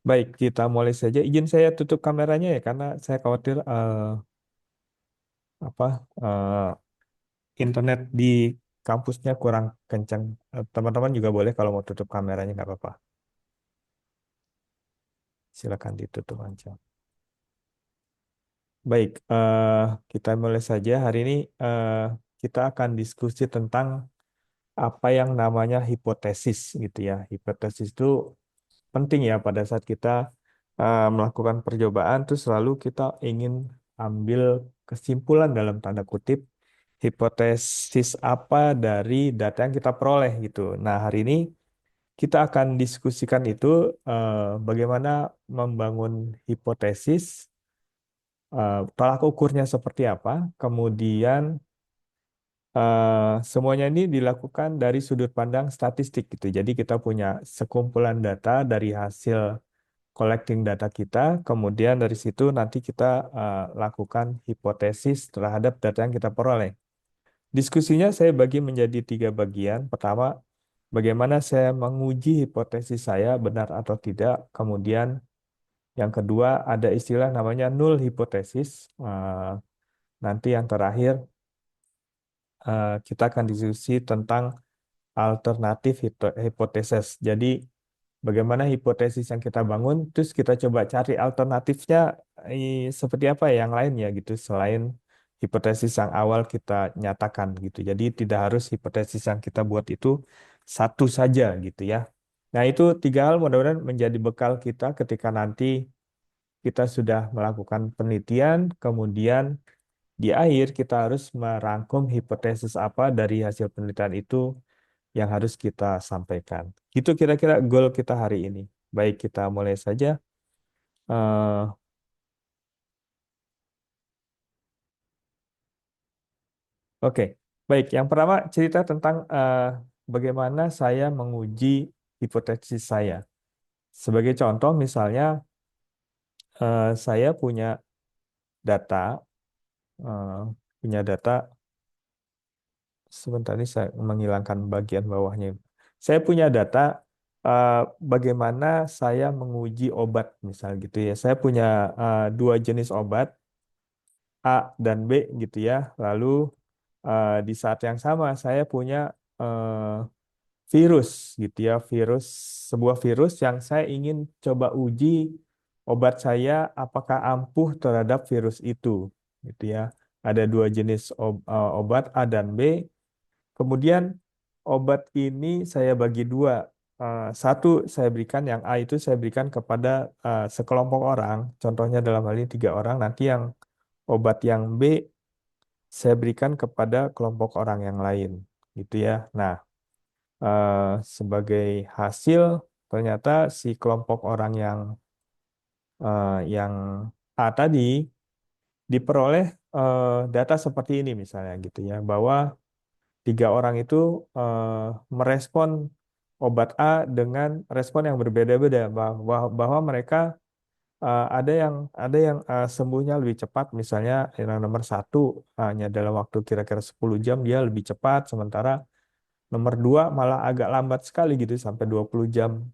Baik, kita mulai saja. Izin saya tutup kameranya ya, karena saya khawatir apa internet di kampusnya kurang kencang. Teman-teman juga boleh kalau mau tutup kameranya nggak apa-apa. Silakan ditutup aja. Baik, kita mulai saja. Hari ini eh, kita akan diskusi tentang apa yang namanya hipotesis gitu ya. Hipotesis itu penting ya pada saat kita melakukan percobaan tuh selalu kita ingin ambil kesimpulan dalam tanda kutip hipotesis apa dari data yang kita peroleh gitu. Nah, hari ini kita akan diskusikan itu bagaimana membangun hipotesis, tolak ukurnya seperti apa, kemudian semuanya ini dilakukan dari sudut pandang statistik gitu. Jadi kita punya sekumpulan data dari hasil collecting data kita, kemudian dari situ nanti kita lakukan hipotesis terhadap data yang kita peroleh. Diskusinya saya bagi menjadi tiga bagian. Pertama, bagaimana saya menguji hipotesis saya benar atau tidak. Kemudian yang kedua ada istilah namanya null hipotesis. Nanti yang terakhir kita akan diskusi tentang alternatif hipotesis. Jadi bagaimana hipotesis yang kita bangun, terus kita coba cari alternatifnya seperti apa ya yang lain ya gitu selain hipotesis yang awal kita nyatakan gitu. Jadi tidak harus hipotesis yang kita buat itu satu saja gitu ya. Nah itu tiga hal mudah-mudahan menjadi bekal kita ketika nanti kita sudah melakukan penelitian, kemudian di akhir kita harus merangkum hipotesis apa dari hasil penelitian itu yang harus kita sampaikan. Itu kira-kira goal kita hari ini. Baik, kita mulai saja. Eh, oke, baik. Yang pertama cerita tentang bagaimana saya menguji hipotesis saya. Sebagai contoh, misalnya saya data, eh, punya data. Sebentar ini saya menghilangkan bagian bawahnya. Saya punya data eh, bagaimana saya menguji obat, misal gitu ya. Saya punya dua jenis obat A dan B gitu ya. Lalu di saat yang sama saya punya eh, virus gitu ya, sebuah virus yang saya ingin coba uji obat saya apakah ampuh terhadap virus itu gitu ya. Ada dua jenis obat A dan B. Kemudian obat ini saya bagi dua. Satu saya berikan yang A itu saya berikan kepada sekelompok orang. Contohnya dalam hal ini tiga orang. Nanti yang obat yang B saya berikan kepada kelompok orang yang lain, gitu ya. Nah, eh, sebagai hasil ternyata si kelompok orang yang A tadi diperoleh data seperti ini misalnya, gitu ya, bahwa tiga orang itu merespon obat A dengan respon yang berbeda-beda, bahwa mereka ada yang sembuhnya lebih cepat, misalnya yang nomor satu hanya dalam waktu kira-kira 10 jam dia lebih cepat, sementara nomor dua malah agak lambat sekali gitu sampai 20 jam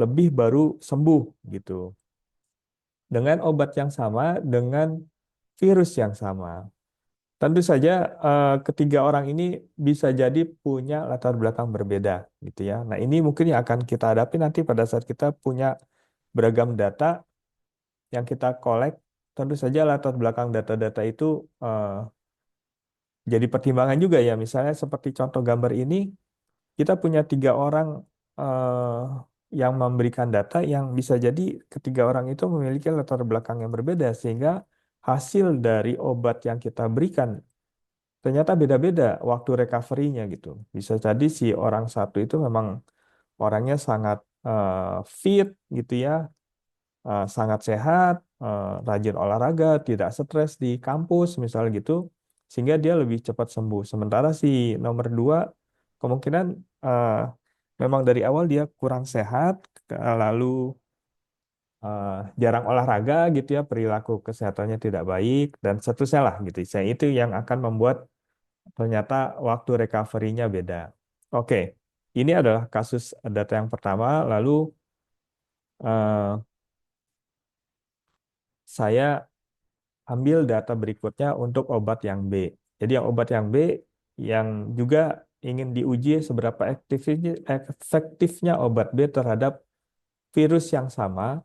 lebih baru sembuh gitu. Dengan obat yang sama, dengan virus yang sama. Tentu saja ketiga orang ini bisa jadi punya latar belakang berbeda gitu ya. Nah, ini mungkin yang akan kita hadapi nanti pada saat kita punya beragam data yang kita collect. Tentu saja latar belakang data-data itu eh, jadi pertimbangan juga ya. Misalnya seperti contoh gambar ini, kita punya tiga orang yang memberikan data yang bisa jadi ketiga orang itu memiliki latar belakang yang berbeda sehingga hasil dari obat yang kita berikan ternyata beda-beda waktu recovery-nya gitu. Bisa jadi si orang satu itu memang orangnya sangat fit gitu ya, sangat sehat, rajin olahraga, tidak stres di kampus misalnya gitu, sehingga dia lebih cepat sembuh. Sementara si nomor dua kemungkinan eh, memang dari awal dia kurang sehat, lalu eh, jarang olahraga gitu ya, perilaku kesehatannya tidak baik dan seterusnya lah gitu. Saya itu yang akan membuat ternyata waktu recovery-nya beda. Oke, ini adalah kasus data yang pertama. Lalu saya ambil data berikutnya untuk obat yang B. Jadi yang obat yang B yang juga ingin diuji seberapa efektifnya obat B terhadap virus yang sama.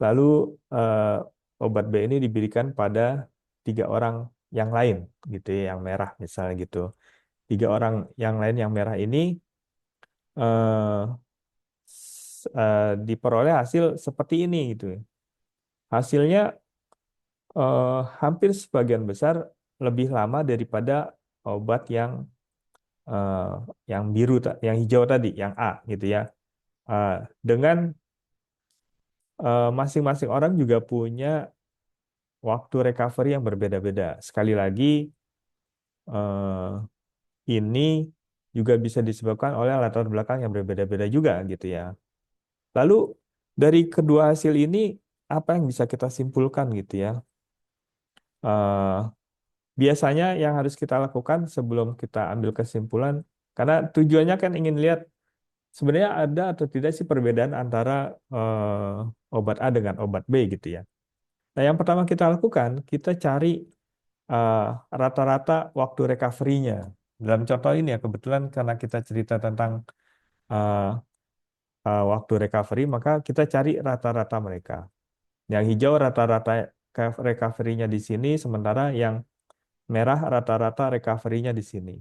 Lalu eh, obat B ini diberikan pada 3 orang yang lain, gitu ya, yang merah misalnya gitu. 3 orang yang lain yang merah ini diperoleh hasil seperti ini gitu. Hasilnya hampir sebagian besar lebih lama daripada obat eh, yang biru, yang hijau tadi, yang A gitu ya. Eh, dengan masing-masing orang juga punya waktu recovery yang berbeda-beda. Sekali lagi, eh, ini juga bisa disebabkan oleh latar belakang yang berbeda-beda juga gitu ya. Lalu dari kedua hasil ini apa yang bisa kita simpulkan gitu ya? Eh, Biasanya yang harus kita lakukan sebelum kita ambil kesimpulan, karena tujuannya kan ingin lihat sebenarnya ada atau tidak sih perbedaan antara obat A dengan obat B gitu ya. Nah, yang pertama kita lakukan, kita cari eh, rata-rata waktu recovery-nya. Dalam contoh ini ya, kebetulan karena kita cerita tentang eh, waktu recovery, maka kita cari rata-rata mereka. Yang hijau rata-rata recovery-nya di sini, sementara yang merah rata-rata recovery-nya di sini.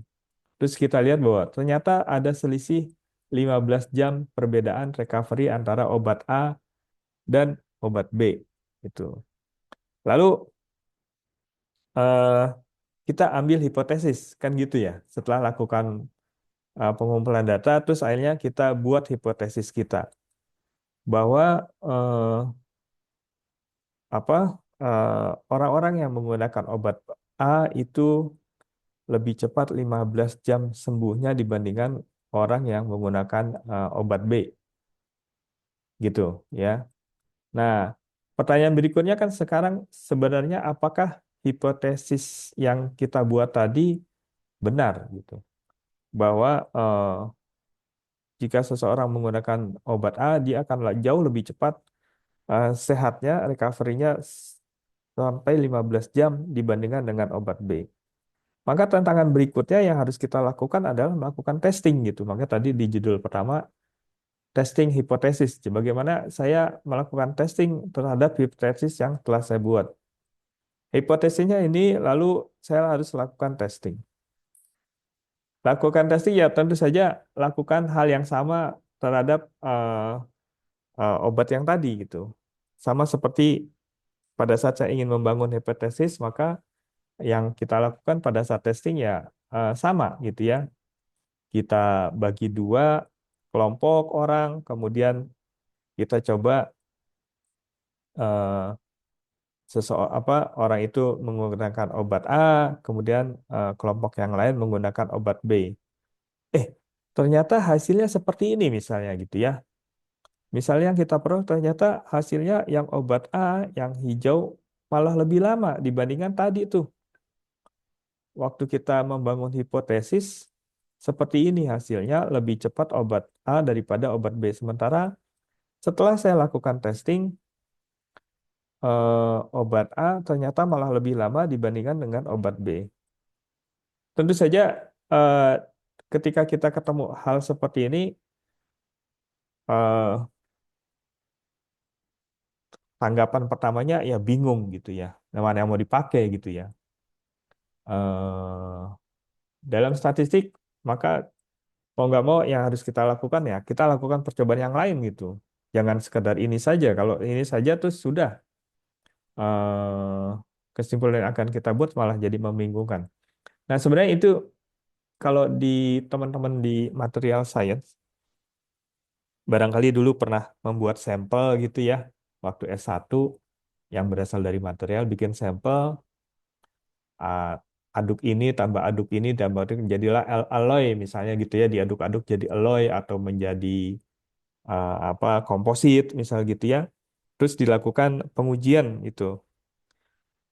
Terus kita lihat bahwa ternyata ada selisih 15 jam perbedaan recovery antara obat A dan obat B. Itu. Lalu eh, kita ambil hipotesis, kan gitu ya. Setelah lakukan pengumpulan data, terus akhirnya kita buat hipotesis kita bahwa apa orang-orang yang menggunakan obat A itu lebih cepat 15 jam sembuhnya dibandingkan orang yang menggunakan obat B gitu ya. Nah, pertanyaan berikutnya kan sekarang sebenarnya apakah hipotesis yang kita buat tadi benar gitu. Bahwa jika seseorang menggunakan obat A dia akan jauh lebih cepat sehatnya, recovery-nya sampai 15 jam dibandingkan dengan obat B. Maka tantangan berikutnya yang harus kita lakukan adalah melakukan testing gitu. Maka tadi di judul pertama testing hipotesis. Bagaimana saya melakukan testing terhadap hipotesis yang telah saya buat. Hipotesisnya ini lalu saya harus lakukan testing. Lakukan testing ya tentu saja lakukan hal yang sama terhadap obat yang tadi gitu. Sama seperti pada saat saya ingin membangun hipotesis, maka yang kita lakukan pada saat testing ya sama gitu ya. Kita bagi 2 kelompok orang, kemudian kita coba eh, orang itu menggunakan obat A, kemudian kelompok yang lain menggunakan obat B. Eh, ternyata hasilnya seperti ini misalnya gitu ya. Misalnya yang kita perlu ternyata hasilnya yang obat A, yang hijau malah lebih lama dibandingkan tadi tuh. Waktu kita membangun hipotesis, seperti ini hasilnya lebih cepat obat A daripada obat B. Sementara setelah saya lakukan testing, obat A ternyata malah lebih lama dibandingkan dengan obat B. Tentu saja eh, ketika kita ketemu hal seperti ini, eh, tanggapan pertamanya ya bingung gitu ya. Mana yang mau dipakai gitu ya. Eh, dalam statistik, maka mau nggak mau yang harus kita lakukan ya, kita lakukan percobaan yang lain gitu. Jangan sekedar ini saja. Kalau ini saja tuh sudah kesimpulan yang akan kita buat malah jadi membingungkan. Nah, sebenarnya itu kalau di teman-teman di material science, barangkali dulu pernah membuat sampel gitu ya, waktu S1 yang berasal dari material, bikin sampel, ah, aduk ini tambah aduk ini tambah aduk jadilah alloy misalnya gitu ya, diaduk-aduk jadi alloy atau menjadi apa komposit misal gitu ya. Terus dilakukan pengujian itu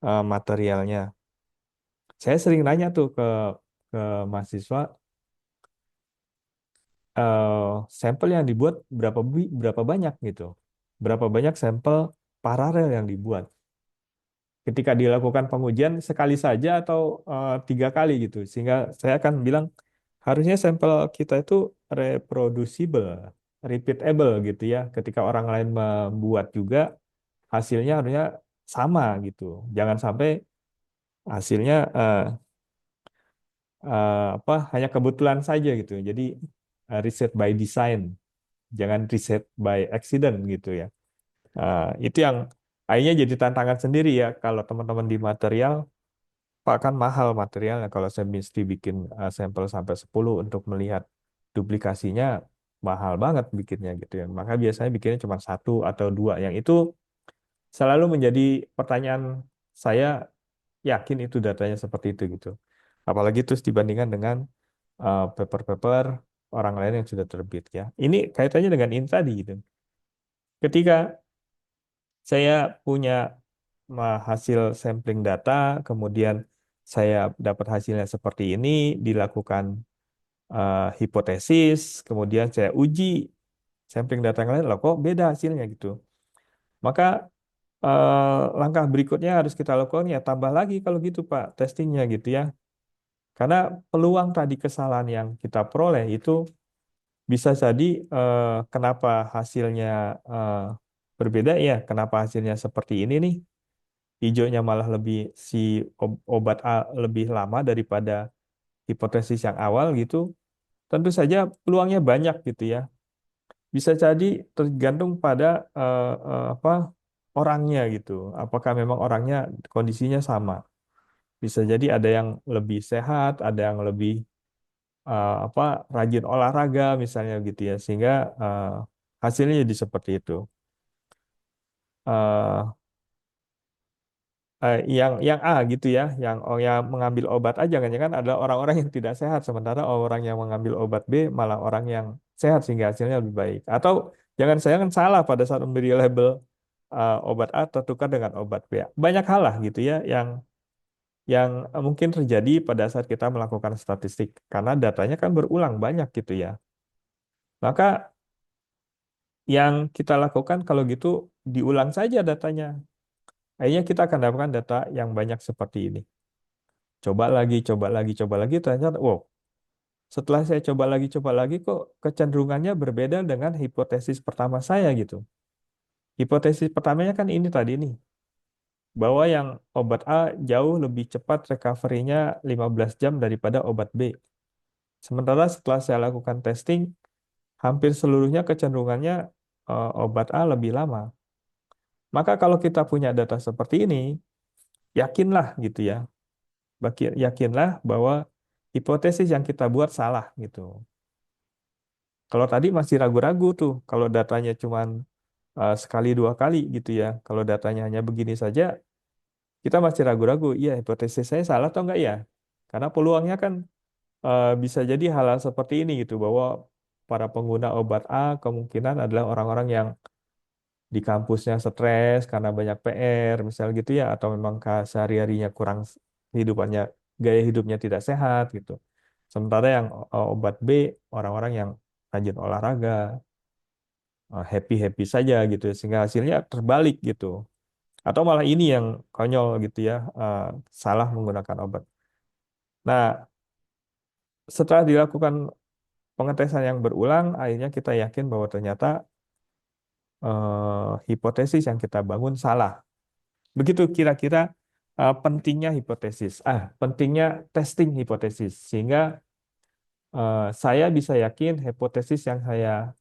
materialnya. Saya sering nanya tuh ke mahasiswa, sampel yang dibuat berapa banyak gitu. Berapa banyak sampel paralel yang dibuat. ketika dilakukan pengujian sekali saja atau 3 kali gitu. Sehingga saya akan bilang harusnya sampel kita itu reproducible, repeatable gitu ya. Ketika orang lain membuat juga hasilnya harusnya sama gitu. Jangan sampai hasilnya apa hanya kebetulan saja gitu. Jadi riset by design, jangan riset by accident gitu ya. Itu yang akhirnya jadi tantangan sendiri ya kalau teman-teman di material. Pak kan mahal materialnya kalau saya mesti bikin sampel sampai 10 untuk melihat duplikasinya mahal banget bikinnya gitu ya. Maka biasanya bikinnya cuma satu atau dua. Yang itu selalu menjadi pertanyaan saya, yakin itu datanya seperti itu gitu. Apalagi terus dibandingkan dengan paper-paper orang lain yang sudah terbit ya. Ini kaitannya dengan ini tadi gitu. Ketika saya punya hasil sampling data, kemudian saya dapat hasilnya seperti ini, dilakukan hipotesis, kemudian saya uji sampling data yang lain, loh kok beda hasilnya gitu. Maka langkah berikutnya harus kita lakukan ya tambah lagi kalau gitu Pak testingnya gitu ya. Karena peluang tadi kesalahan yang kita peroleh itu bisa jadi kenapa hasilnya eh, berbeda ya, kenapa hasilnya seperti ini nih. Hijaunya malah lebih si obat A lebih lama daripada hipotesis yang awal gitu. Tentu saja peluangnya banyak gitu ya. Bisa jadi tergantung pada apa orangnya gitu. Apakah memang orangnya kondisinya sama. Bisa jadi ada yang lebih sehat, ada yang lebih apa rajin olahraga misalnya gitu ya. Sehingga eh, hasilnya jadi seperti itu. Eh, yang A gitu ya, yang yang mengambil obat A jangan-jangan adalah orang-orang yang tidak sehat, sementara orang yang mengambil obat B malah orang yang sehat sehingga hasilnya lebih baik. Atau jangan salah pada saat memberi label obat A tertukar dengan obat B. Banyak hal lah gitu ya yang mungkin terjadi pada saat kita melakukan statistik karena datanya kan berulang banyak gitu ya. Maka yang kita lakukan kalau gitu diulang saja datanya. Akhirnya kita akan dapatkan data yang banyak seperti ini. Coba lagi, coba lagi, coba lagi, ternyata, wow, setelah saya coba lagi, kok kecenderungannya berbeda dengan hipotesis pertama saya gitu. Hipotesis pertamanya kan ini tadi nih, bahwa yang obat A jauh lebih cepat recovery-nya 15 jam daripada obat B. Sementara setelah saya lakukan testing, hampir seluruhnya kecenderungannya obat A lebih lama. Maka kalau kita punya data seperti ini, yakinlah gitu ya, yakinlah bahwa hipotesis yang kita buat salah gitu. Kalau tadi masih ragu-ragu tuh, kalau datanya cuma sekali 2 kali gitu ya. Kalau datanya hanya begini saja, kita masih ragu-ragu. Iya, hipotesis saya salah atau enggak ya? Karena peluangnya kan bisa jadi hal-hal seperti ini gitu, bahwa para pengguna obat A kemungkinan adalah orang-orang yang di kampusnya stres karena banyak PR, misal gitu ya, atau memang sehari-harinya kurang hidupannya, gaya hidupnya tidak sehat gitu. Sementara yang obat B, orang-orang yang rajin olahraga, happy-happy saja gitu sehingga hasilnya terbalik gitu atau malah ini yang konyol gitu ya salah menggunakan obat. Nah, setelah dilakukan pengetesan yang berulang akhirnya kita yakin bahwa ternyata hipotesis yang kita bangun salah. Begitu kira-kira pentingnya hipotesis, pentingnya testing hipotesis sehingga saya bisa yakin hipotesis yang saya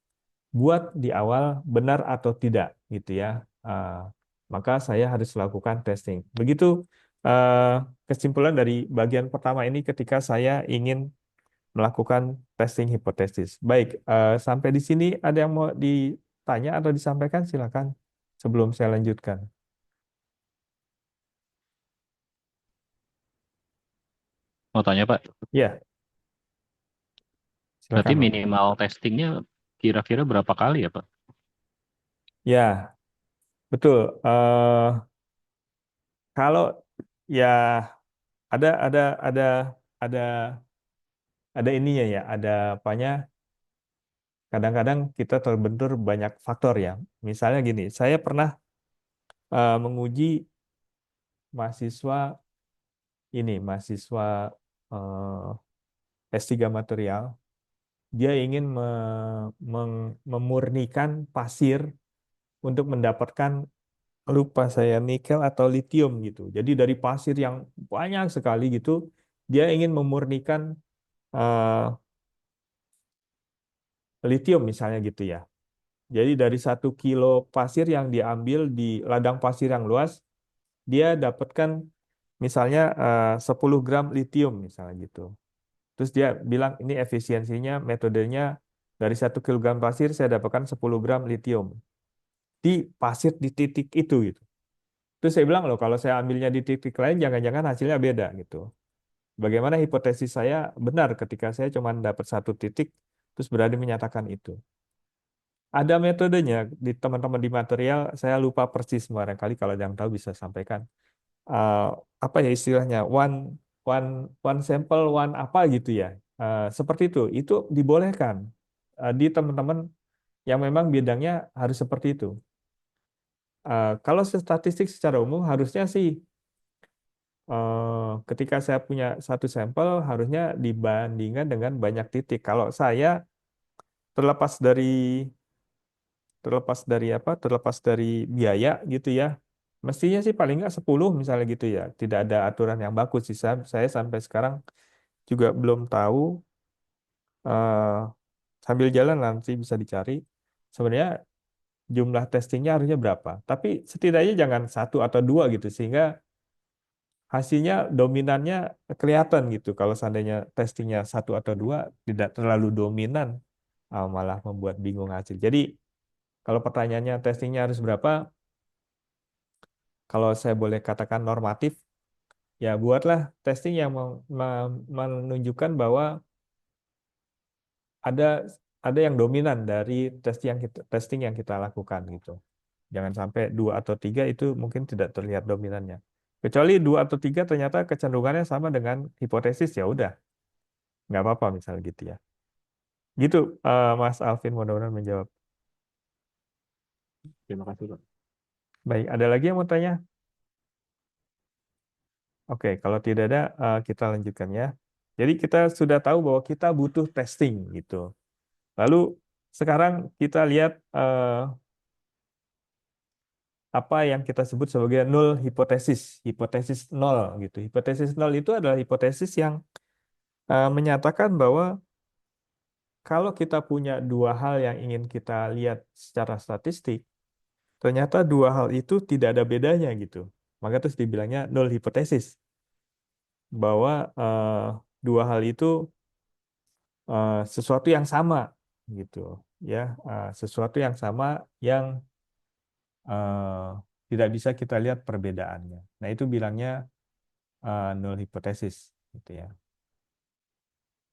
buat di awal benar atau tidak gitu ya. Ah, maka saya harus lakukan testing. Begitu eh, kesimpulan dari bagian pertama ini ketika saya ingin melakukan testing hipotesis. Baik, sampai di sini ada yang mau ditanya atau disampaikan silakan sebelum saya lanjutkan. Mau tanya Pak, Ya, berarti silakan Pak. minimal testingnya kira-kira berapa kali ya Pak? Ya, betul. Kalau ya ada ada ada ininya ya, ada apanya? Kadang-kadang kita terbentur banyak faktor ya. Misalnya gini, saya pernah menguji mahasiswa mahasiswa S3 material, dia ingin memurnikan pasir untuk mendapatkan, lupa saya, nikel atau litium gitu. Jadi dari pasir yang banyak sekali gitu, dia ingin memurnikan eh, litium misalnya gitu ya. Jadi dari 1 kilo pasir yang diambil di ladang pasir yang luas, dia dapatkan misalnya 10 gram litium misalnya gitu. Terus dia bilang ini efisiensinya, metodenya dari 1 kilogram pasir saya dapatkan 10 gram litium di pasir di titik itu gitu. Terus saya bilang loh kalau saya ambilnya di titik lain jangan-jangan hasilnya beda gitu. Bagaimana hipotesis saya benar ketika saya cuma dapat satu titik terus berani menyatakan itu. Ada metodenya di teman-teman di material, saya lupa persis barangkali kalau yang tahu bisa sampaikan. Eh, apa ya istilahnya? One one one sample one apa gitu ya. Seperti itu dibolehkan di teman-teman yang memang bidangnya harus seperti itu. Kalau statistik secara umum harusnya sih ketika saya punya satu sampel harusnya dibandingkan dengan banyak titik. Kalau saya terlepas dari terlepas dari biaya gitu ya, mestinya sih paling nggak 10 misalnya gitu ya. Tidak ada aturan yang baku sih. Saya sampai sekarang juga belum tahu. eh, Sambil jalan nanti bisa dicari. Sebenarnya jumlah testingnya harusnya berapa. Tapi setidaknya jangan satu atau dua gitu sehingga hasilnya dominannya kelihatan gitu. Kalau seandainya testingnya satu atau dua tidak terlalu dominan, malah membuat bingung hasil. Jadi kalau pertanyaannya testingnya harus berapa, kalau saya boleh katakan normatif, ya buatlah testing yang menunjukkan bahwa ada yang dominan dari testing yang kita lakukan gitu. Jangan sampai dua atau tiga itu mungkin tidak terlihat dominannya. Kecuali dua atau tiga ternyata kecenderungannya sama dengan hipotesis, ya udah nggak apa-apa misal gitu ya. Gitu, Mas Alvin, mudah-mudahan menjawab. Terima kasih, Pak. Baik, ada lagi yang mau tanya? Oke, kalau tidak ada, kita lanjutkan ya. Jadi kita sudah tahu bahwa kita butuh testing gitu. Lalu sekarang kita lihat apa yang kita sebut sebagai null hipotesis, hipotesis nol gitu. Hipotesis nol itu adalah hipotesis yang menyatakan bahwa kalau kita punya dua hal yang ingin kita lihat secara statistik, ternyata dua hal itu tidak ada bedanya gitu. Maka terus dibilangnya null hipotesis, bahwa dua hal itu sesuatu yang sama gitu ya, sesuatu yang sama yang eh, tidak bisa kita lihat perbedaannya. Nah, itu bilangnya null hipotesis gitu ya.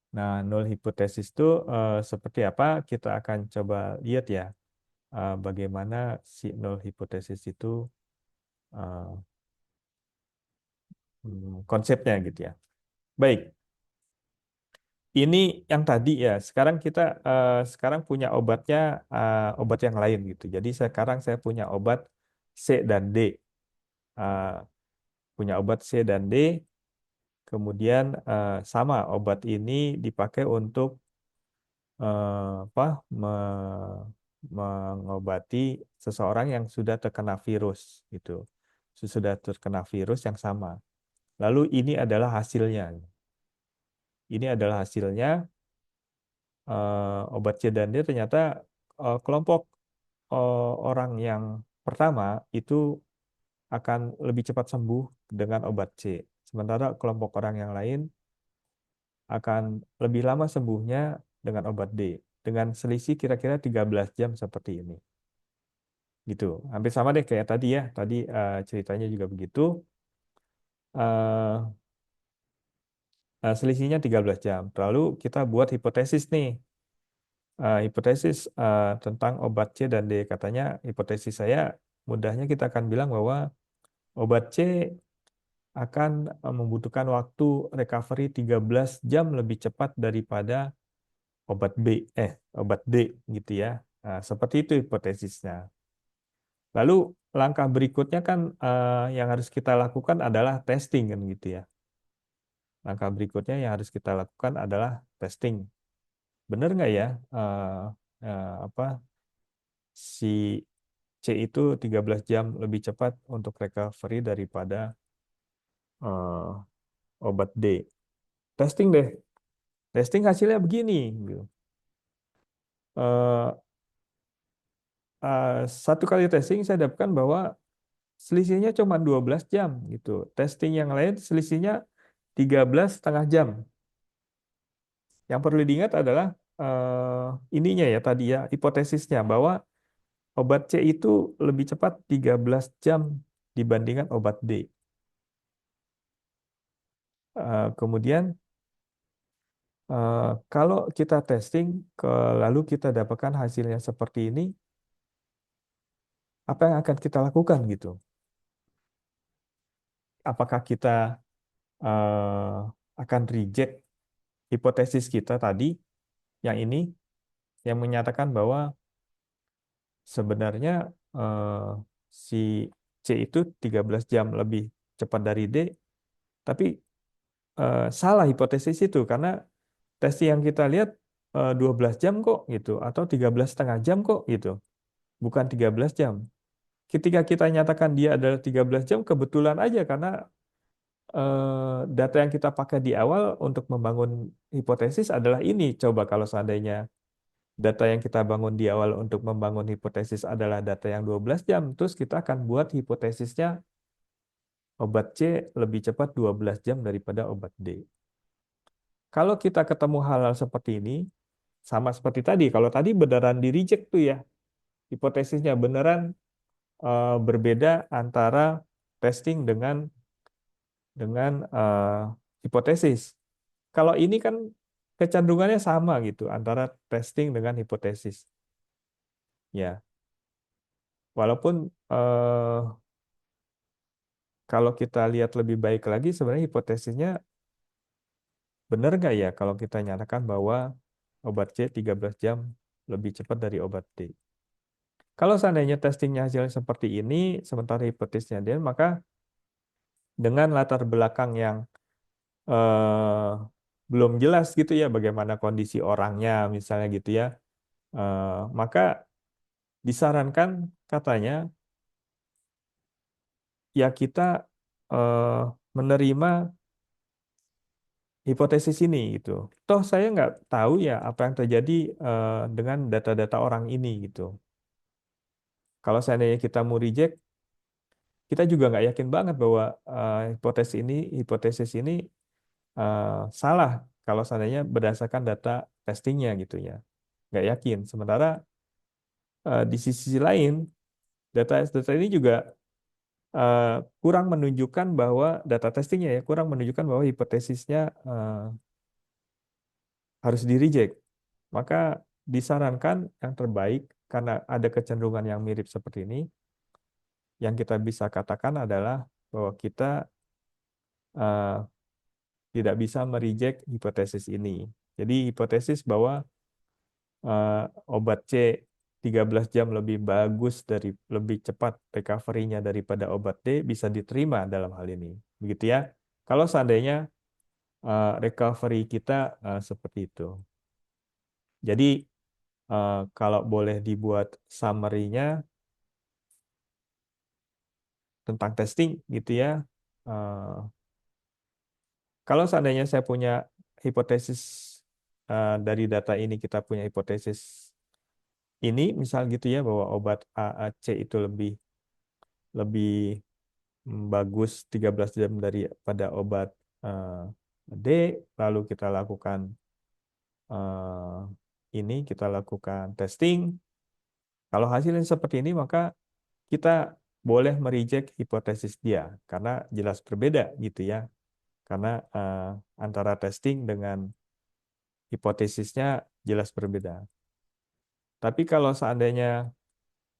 Nah, null hipotesis itu seperti apa? Kita akan coba lihat ya, bagaimana si null hipotesis itu eh, konsepnya gitu ya. Baik, ini yang tadi ya. Sekarang kita sekarang punya obatnya, obat yang lain gitu. Jadi sekarang saya punya obat C dan D. Eh, Punya obat C dan D. Kemudian sama obat ini dipakai untuk apa mengobati seseorang yang sudah terkena virus gitu. Sudah terkena virus yang sama. Lalu ini adalah hasilnya. Ini adalah hasilnya, obat C dan D ternyata kelompok orang yang pertama itu akan lebih cepat sembuh dengan obat C. Sementara kelompok orang yang lain akan lebih lama sembuhnya dengan obat D. Dengan selisih kira-kira 13 jam seperti ini. Gitu. Hampir sama deh kayak tadi ya. Tadi ceritanya juga begitu. Eh, Selisihnya 13 jam. Lalu kita buat hipotesis nih. Hipotesis tentang obat C dan D. Katanya hipotesis saya mudahnya kita akan bilang bahwa obat C akan membutuhkan waktu recovery 13 jam lebih cepat daripada obat B, obat D gitu ya. Seperti itu hipotesisnya. Lalu langkah berikutnya kan yang harus kita lakukan adalah testing kan gitu ya. Langkah berikutnya yang harus kita lakukan adalah testing. Benar nggak ya apa si C itu 13 jam lebih cepat untuk recovery daripada eh, obat D. Testing deh. Testing hasilnya begini. Gitu. Eh, satu kali testing saya dapatkan bahwa selisihnya cuma 12 jam gitu. Testing yang lain selisihnya 13,5 jam. Yang perlu diingat adalah ininya ya tadi ya hipotesisnya bahwa obat C itu lebih cepat 13 jam dibandingkan obat D. Kemudian kalau kita testing lalu kita dapatkan hasilnya seperti ini, apa yang akan kita lakukan gitu? Apakah kita eh, akan reject hipotesis kita tadi yang ini yang menyatakan bahwa sebenarnya si C itu 13 jam lebih cepat dari D, tapi salah hipotesis itu karena tes yang kita lihat 12 jam kok gitu atau 13,5 jam kok gitu, bukan 13 jam. Ketika kita nyatakan dia adalah 13 jam kebetulan aja karena data yang kita pakai di awal untuk membangun hipotesis adalah ini. Coba kalau seandainya data yang kita bangun di awal untuk membangun hipotesis adalah data yang 12 jam, terus kita akan buat hipotesisnya obat C lebih cepat 12 jam daripada obat D. Kalau kita ketemu hal-hal seperti ini, sama seperti tadi, kalau tadi beneran di reject tuh ya, hipotesisnya beneran berbeda antara testing dengan hipotesis. Kalau ini kan kecenderungannya sama gitu antara testing dengan hipotesis. Ya, walaupun kalau kita lihat lebih baik lagi sebenarnya hipotesisnya benar nggak ya kalau kita nyatakan bahwa obat C 13 jam lebih cepat dari obat D. Kalau seandainya testingnya hasilnya seperti ini, sementara hipotesisnya D, maka dengan latar belakang yang eh, belum jelas gitu ya bagaimana kondisi orangnya misalnya gitu ya, maka disarankan katanya ya kita eh, menerima hipotesis ini gitu. Toh saya nggak tahu ya apa yang terjadi dengan data-data orang ini gitu. Kalau seandainya kita mau reject, kita juga nggak yakin banget bahwa hipotesis ini eh, salah kalau seandainya berdasarkan data testingnya gitu ya. Nggak yakin. Sementara di sisi lain, data ini juga eh, kurang menunjukkan bahwa data testingnya ya kurang menunjukkan bahwa hipotesisnya harus di reject. Maka disarankan yang terbaik karena ada kecenderungan yang mirip seperti ini, yang kita bisa katakan adalah bahwa kita eh, tidak bisa mereject hipotesis ini. Jadi hipotesis bahwa obat C 13 jam lebih bagus lebih cepat recovery-nya daripada obat D bisa diterima dalam hal ini. Begitu ya. Kalau seandainya recovery kita seperti itu. Jadi kalau boleh dibuat summary-nya tentang testing gitu ya. Eh, Kalau seandainya saya punya hipotesis dari data ini kita punya hipotesis ini misal gitu ya bahwa obat AAC itu lebih lebih bagus 13 jam daripada obat eh, D, lalu kita lakukan kita lakukan testing. Kalau hasilnya seperti ini maka kita boleh mereject hipotesis dia karena jelas berbeda gitu ya. Karena antara testing dengan hipotesisnya jelas berbeda. Tapi kalau seandainya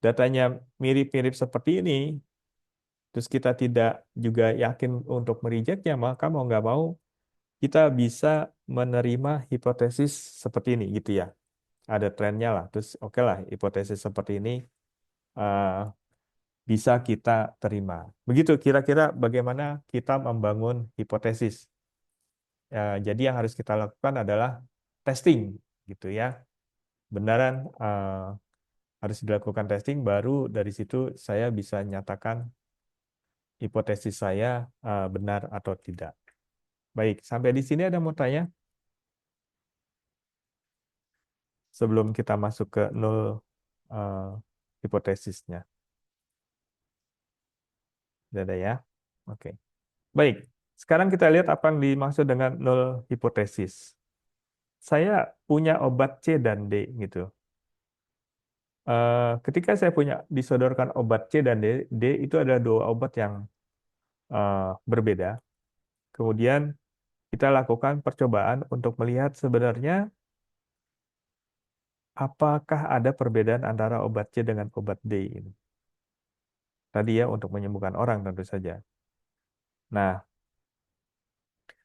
datanya mirip-mirip seperti ini, terus kita tidak juga yakin untuk merejectnya, maka mau nggak mau kita bisa menerima hipotesis seperti ini gitu ya. Ada trennya lah. Terus oke lah hipotesis seperti ini bisa kita terima. Begitu kira-kira bagaimana kita membangun hipotesis. Ya, jadi yang harus kita lakukan adalah testing, gitu ya. Benaran harus dilakukan testing, baru dari situ saya bisa nyatakan hipotesis saya benar atau tidak. Baik, sampai di sini ada mau tanya sebelum kita masuk ke nol eh, hipotesisnya. Tidak ada ya? Oke. Baik, sekarang kita lihat apa yang dimaksud dengan nol hipotesis. Saya punya obat C dan D gitu. Ketika saya punya disodorkan obat C dan D, D itu adalah dua obat yang berbeda. Kemudian kita lakukan percobaan untuk melihat sebenarnya apakah ada perbedaan antara obat C dengan obat D ini. Tadi ya untuk menyembuhkan orang tentu saja. Nah,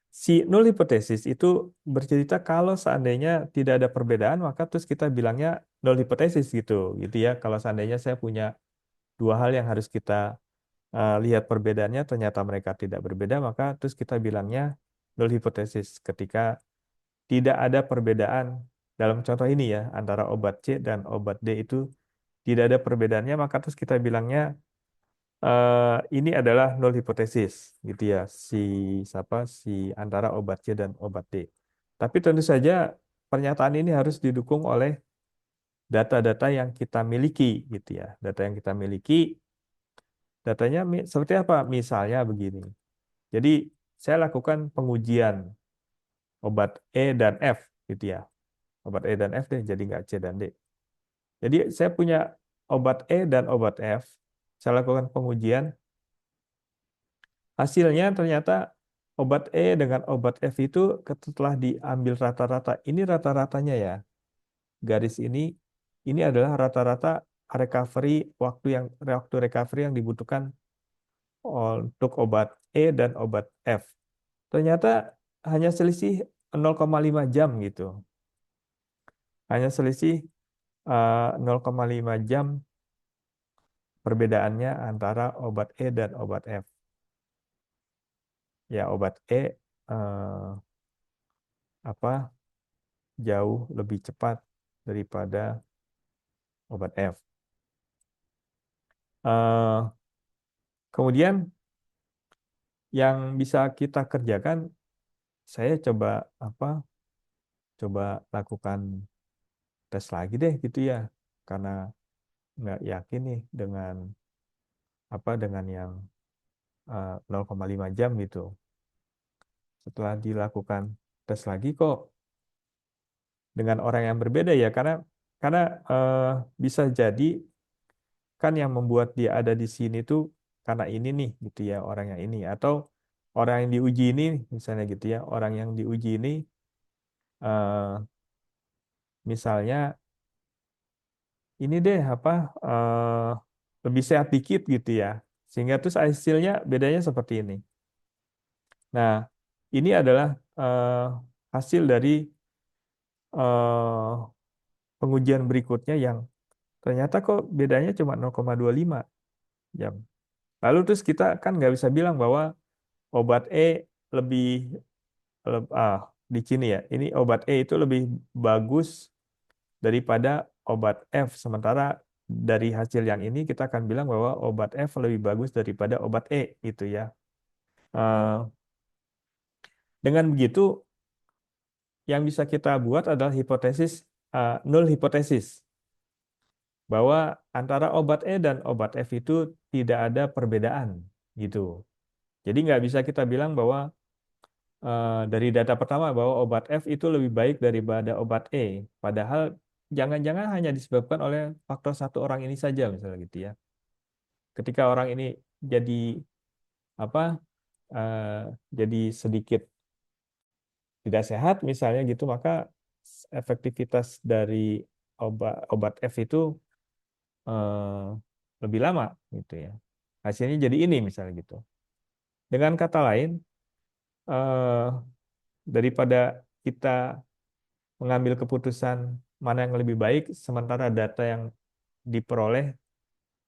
si null hipotesis itu bercerita kalau seandainya tidak ada perbedaan, maka terus kita bilangnya null hipotesis gitu, gitu ya. Kalau seandainya saya punya dua hal yang harus kita lihat perbedaannya, ternyata mereka tidak berbeda, maka terus kita bilangnya null hipotesis. Ketika tidak ada perbedaan dalam contoh ini ya antara obat C dan obat D itu tidak ada perbedaannya, maka terus kita bilangnya ini adalah null hipotesis gitu ya, si siapa si antara obat C dan obat D. Tapi tentu saja pernyataan ini harus didukung oleh data-data yang kita miliki gitu ya. Data yang kita miliki, datanya seperti apa? Misalnya begini. Jadi saya lakukan pengujian obat E dan F gitu ya. Obat E dan F deh, jadi nggak C dan D. Jadi saya punya obat E dan obat F. Saya lakukan pengujian. Hasilnya ternyata obat E dengan obat F itu setelah diambil rata-rata, ini rata-ratanya ya, garis ini adalah rata-rata recovery waktu recovery yang dibutuhkan untuk obat E dan obat F. Ternyata hanya selisih 0,5 jam gitu. Hanya selisih 0,5 jam perbedaannya antara obat E dan obat F. Ya, obat E apa jauh lebih cepat daripada obat F. Eh, Kemudian yang bisa kita kerjakan, saya coba apa? Coba lakukan tes lagi deh gitu ya, karena nggak yakin nih dengan dengan yang 0,5 jam gitu. Setelah dilakukan tes lagi kok dengan orang yang berbeda ya, karena eh, bisa jadi kan yang membuat dia ada di sini tuh karena ini nih gitu ya, orang yang ini atau orang yang diuji ini misalnya gitu ya, orang yang diuji ini eh, misalnya ini deh eh, lebih sehat dikit gitu ya, sehingga terus hasilnya bedanya seperti ini. Nah, ini adalah hasil dari eh, pengujian berikutnya yang ternyata kok bedanya cuma 0,25 jam. Lalu terus kita kan nggak bisa bilang bahwa obat E lebih di sini ya, ini obat E itu lebih bagus daripada obat F. Sementara dari hasil yang ini kita akan bilang bahwa obat F lebih bagus daripada obat E gitu ya. Eh, dengan begitu, yang bisa kita buat adalah hipotesis null hipotesis bahwa antara obat E dan obat F itu tidak ada perbedaan gitu. Jadi nggak bisa kita bilang bahwa dari data pertama bahwa obat F itu lebih baik daripada obat E. Padahal jangan-jangan hanya disebabkan oleh faktor satu orang ini saja misalnya gitu ya. Ketika orang ini jadi apa eh, jadi sedikit tidak sehat misalnya gitu, maka efektivitas dari obat obat F itu eh, lebih lama gitu ya. Hasilnya jadi ini misalnya gitu. Dengan kata lain, eh, daripada kita mengambil keputusan mana yang lebih baik, sementara data yang diperoleh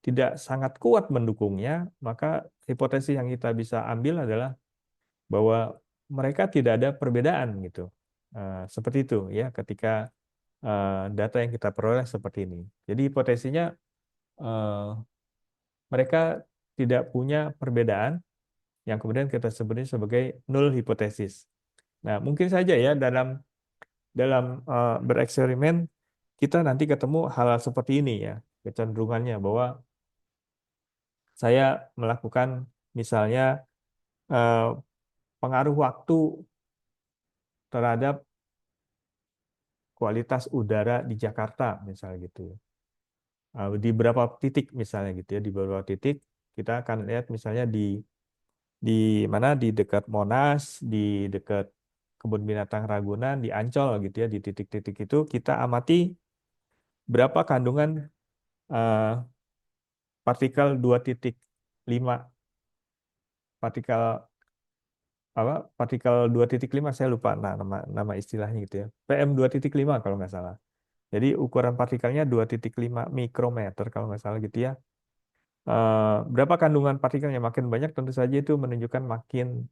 tidak sangat kuat mendukungnya, maka hipotesis yang kita bisa ambil adalah bahwa mereka tidak ada perbedaan gitu. Seperti itu ya ketika data yang kita peroleh seperti ini. Jadi hipotesisnya eh, mereka tidak punya perbedaan yang kemudian kita sebutnya sebagai null hipotesis. Nah, mungkin saja ya dalam dalam bereksperimen kita nanti ketemu hal-hal seperti ini ya, kecenderungannya bahwa saya melakukan misalnya eh, pengaruh waktu terhadap kualitas udara di Jakarta misalnya gitu. Di beberapa titik misalnya gitu ya, di beberapa titik kita akan lihat misalnya di mana di dekat Monas, di dekat Kebun Binatang Ragunan, di Ancol gitu ya, di titik-titik itu kita amati berapa kandungan eh, partikel 2,5 partikel apa partikel 2,5 saya lupa nama nama istilahnya gitu ya. PM2,5 kalau nggak salah. Jadi ukuran partikelnya 2,5 mikrometer kalau nggak salah gitu ya. Berapa kandungan partikelnya makin banyak tentu saja itu menunjukkan makin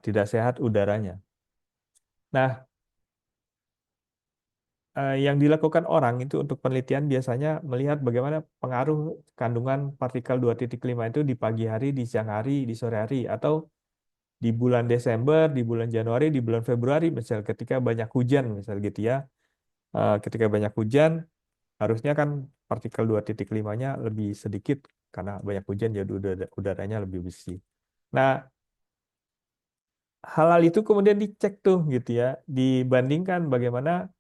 tidak sehat udaranya. Nah, yang dilakukan orang itu untuk penelitian biasanya melihat bagaimana pengaruh kandungan partikel 2,5 itu di pagi hari, di siang hari, di sore hari, atau di bulan Desember, di bulan Januari, di bulan Februari, misal ketika banyak hujan, misal gitu ya. Ketika banyak hujan, harusnya kan partikel 2,5-nya lebih sedikit karena banyak hujan jadi udaranya lebih bersih. Nah, hal-hal itu kemudian dicek tuh gitu ya, dibandingkan bagaimana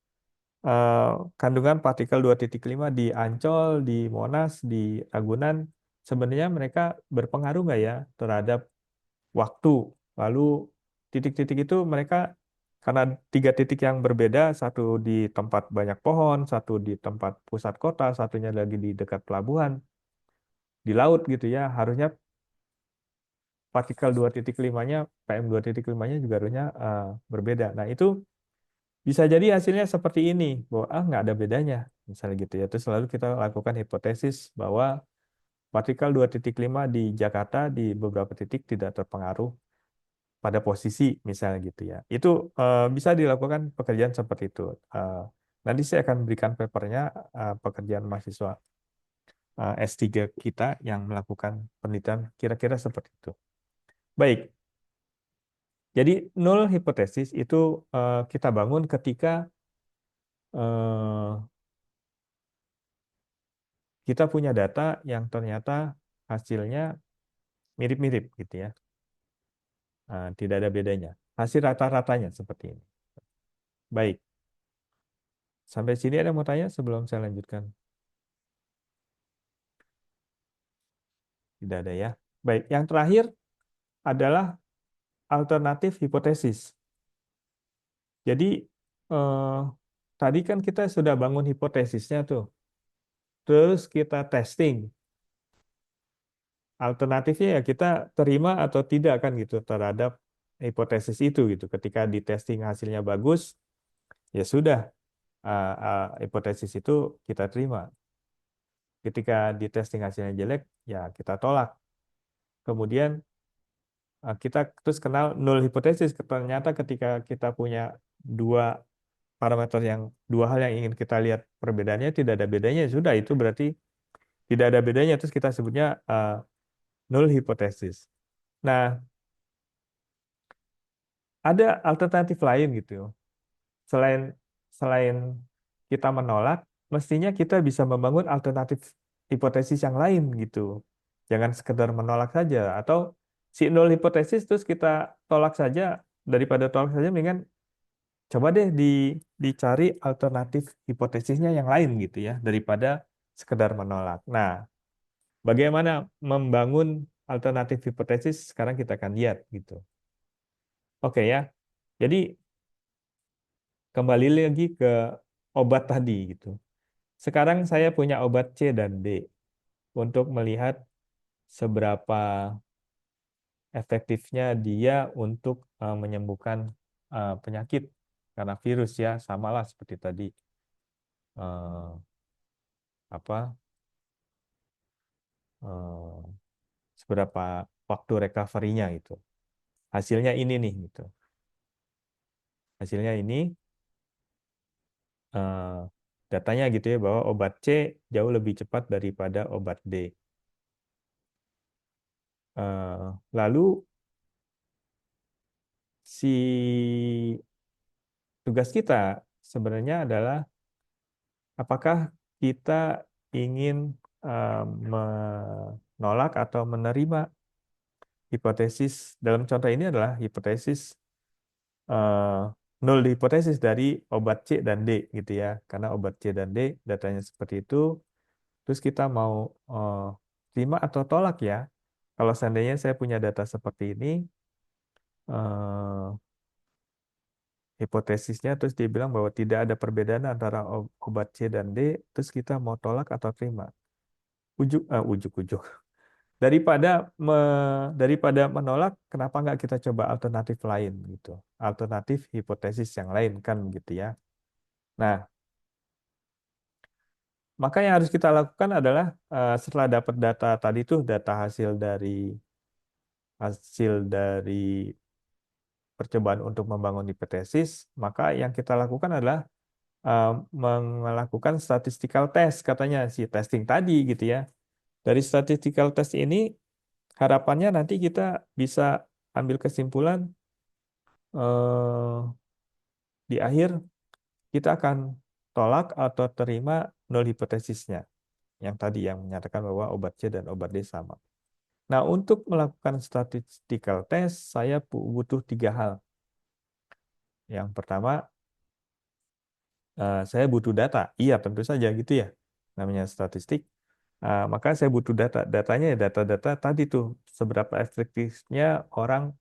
eh, kandungan partikel 2,5 di Ancol, di Monas, di Ragunan, sebenarnya mereka berpengaruh nggak ya terhadap waktu. Lalu titik-titik itu mereka karena tiga titik yang berbeda, satu di tempat banyak pohon, satu di tempat pusat kota, satunya lagi di dekat pelabuhan, di laut gitu ya, harusnya partikel 2,5-nya, PM2,5-nya juga harusnya berbeda. Nah, itu bisa jadi hasilnya seperti ini, bahwa nggak ada bedanya, misalnya gitu ya. Terus selalu kita lakukan hipotesis bahwa partikel 2,5 di Jakarta di beberapa titik tidak terpengaruh pada posisi misalnya gitu ya. Itu bisa dilakukan pekerjaan seperti itu. Eh, Nanti saya akan berikan papernya pekerjaan mahasiswa S3 kita yang melakukan penelitian kira-kira seperti itu. Baik, jadi null hipotesis itu kita bangun ketika eh, kita punya data yang ternyata hasilnya mirip-mirip gitu ya. Tidak ada bedanya. Hasil rata-ratanya seperti ini. Baik, sampai sini ada yang mau tanya sebelum saya lanjutkan? Tidak ada ya. Baik, yang terakhir adalah alternatif hipotesis. Jadi eh, tadi kan kita sudah bangun hipotesisnya tuh, terus kita testing. Alternatifnya ya kita terima atau tidak kan gitu terhadap hipotesis itu gitu. Ketika di testing hasilnya bagus, ya sudah hipotesis itu kita terima. Ketika di testing hasilnya jelek, ya kita tolak. Kemudian kita terus kenal null hipotesis. Ternyata ketika kita punya dua parameter yang dua hal yang ingin kita lihat perbedaannya tidak ada bedanya, ya sudah itu berarti tidak ada bedanya terus kita sebutnya null hipotesis. Nah, ada alternatif lain gitu. Selain selain kita menolak, mestinya kita bisa membangun alternatif hipotesis yang lain gitu. Jangan sekedar menolak saja atau si null hipotesis terus kita tolak saja daripada tolak saja mendingan coba deh dicari alternatif hipotesisnya yang lain gitu ya daripada sekedar menolak. Nah, bagaimana membangun alternatif hipotesis sekarang kita akan lihat gitu. Oke ya. Jadi kembali lagi ke obat tadi gitu. Sekarang saya punya obat C dan D untuk melihat seberapa efektifnya dia untuk menyembuhkan penyakit karena virus ya, samalah seperti tadi eh, apa eh, seberapa waktu recovery-nya itu. Hasilnya ini nih gitu. Hasilnya ini eh, datanya gitu ya bahwa obat C jauh lebih cepat daripada obat D. Lalu si tugas kita sebenarnya adalah apakah kita ingin menolak atau menerima hipotesis dalam contoh ini adalah hipotesis eh, nol hipotesis dari obat C dan D gitu ya. Karena obat C dan D datanya seperti itu, terus kita mau eh, terima atau tolak ya. Kalau seandainya saya punya data seperti ini, eh, hipotesisnya terus dia bilang bahwa tidak ada perbedaan antara obat C dan D, terus kita mau tolak atau terima. Ujuk-ujuk. Daripada menolak, kenapa nggak kita coba alternatif lain gitu. Alternatif hipotesis yang lain kan gitu ya. Nah, maka yang harus kita lakukan adalah setelah dapat data tadi tuh data hasil dari percobaan untuk membangun hipotesis, maka yang kita lakukan adalah melakukan statistical test katanya si testing tadi gitu ya. Dari statistical test ini harapannya nanti kita bisa ambil kesimpulan eh, di akhir kita akan tolak atau terima nol hipotesisnya yang tadi yang menyatakan bahwa obat C dan obat D sama. Nah, untuk melakukan statistical test, saya butuh tiga hal. Yang pertama, saya butuh data. Iya, tentu saja gitu ya. Namanya statistik. Maka saya butuh data. Datanya ya data-data tadi tuh. Seberapa efektifnya orang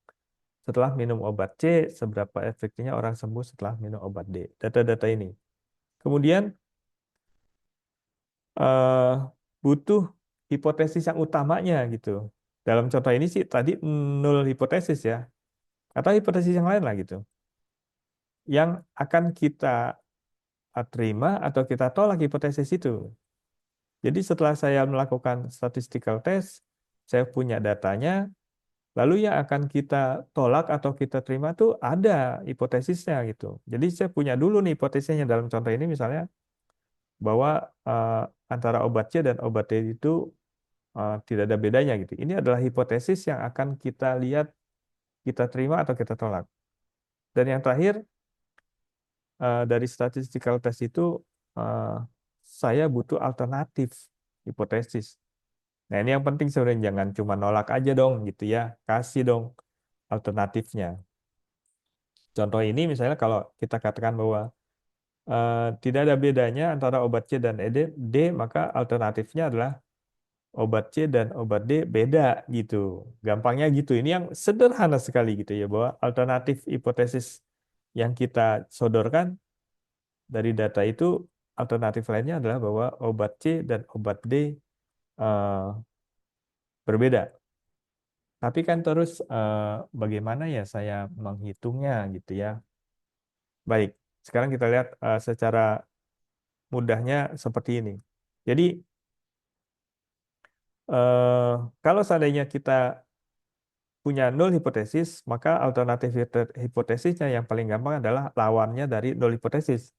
setelah minum obat C, seberapa efektifnya orang sembuh setelah minum obat D. Data-data ini. Kemudian eh, butuh hipotesis yang utamanya gitu. Dalam contoh ini sih tadi nol hipotesis ya. Atau hipotesis yang lain lah gitu. Yang akan kita terima atau kita tolak hipotesis itu. Jadi setelah saya melakukan statistical test, saya punya datanya, lalu yang akan kita tolak atau kita terima tuh ada hipotesisnya gitu. Jadi saya punya dulu nih hipotesisnya dalam contoh ini misalnya bahwa eh, antara obat C dan obat D itu tidak ada bedanya gitu. Ini adalah hipotesis yang akan kita lihat, kita terima atau kita tolak. Dan yang terakhir dari statistical test itu eh, saya butuh alternatif hipotesis. Nah, ini yang penting sebenarnya jangan cuma nolak aja dong gitu ya. Kasih dong alternatifnya. Contoh ini misalnya kalau kita katakan bahwa tidak ada bedanya antara obat C dan D, maka alternatifnya adalah obat C dan obat D beda gitu. Gampangnya gitu. Ini yang sederhana sekali gitu ya bahwa alternatif hipotesis yang kita sodorkan dari data itu alternatif lainnya adalah bahwa obat C dan obat D eh, berbeda. Tapi kan terus bagaimana ya saya menghitungnya gitu ya. Baik, sekarang kita lihat secara mudahnya seperti ini. Jadi eh, kalau seandainya kita punya nol hipotesis, maka alternatif hipotesisnya yang paling gampang adalah lawannya dari nol hipotesis.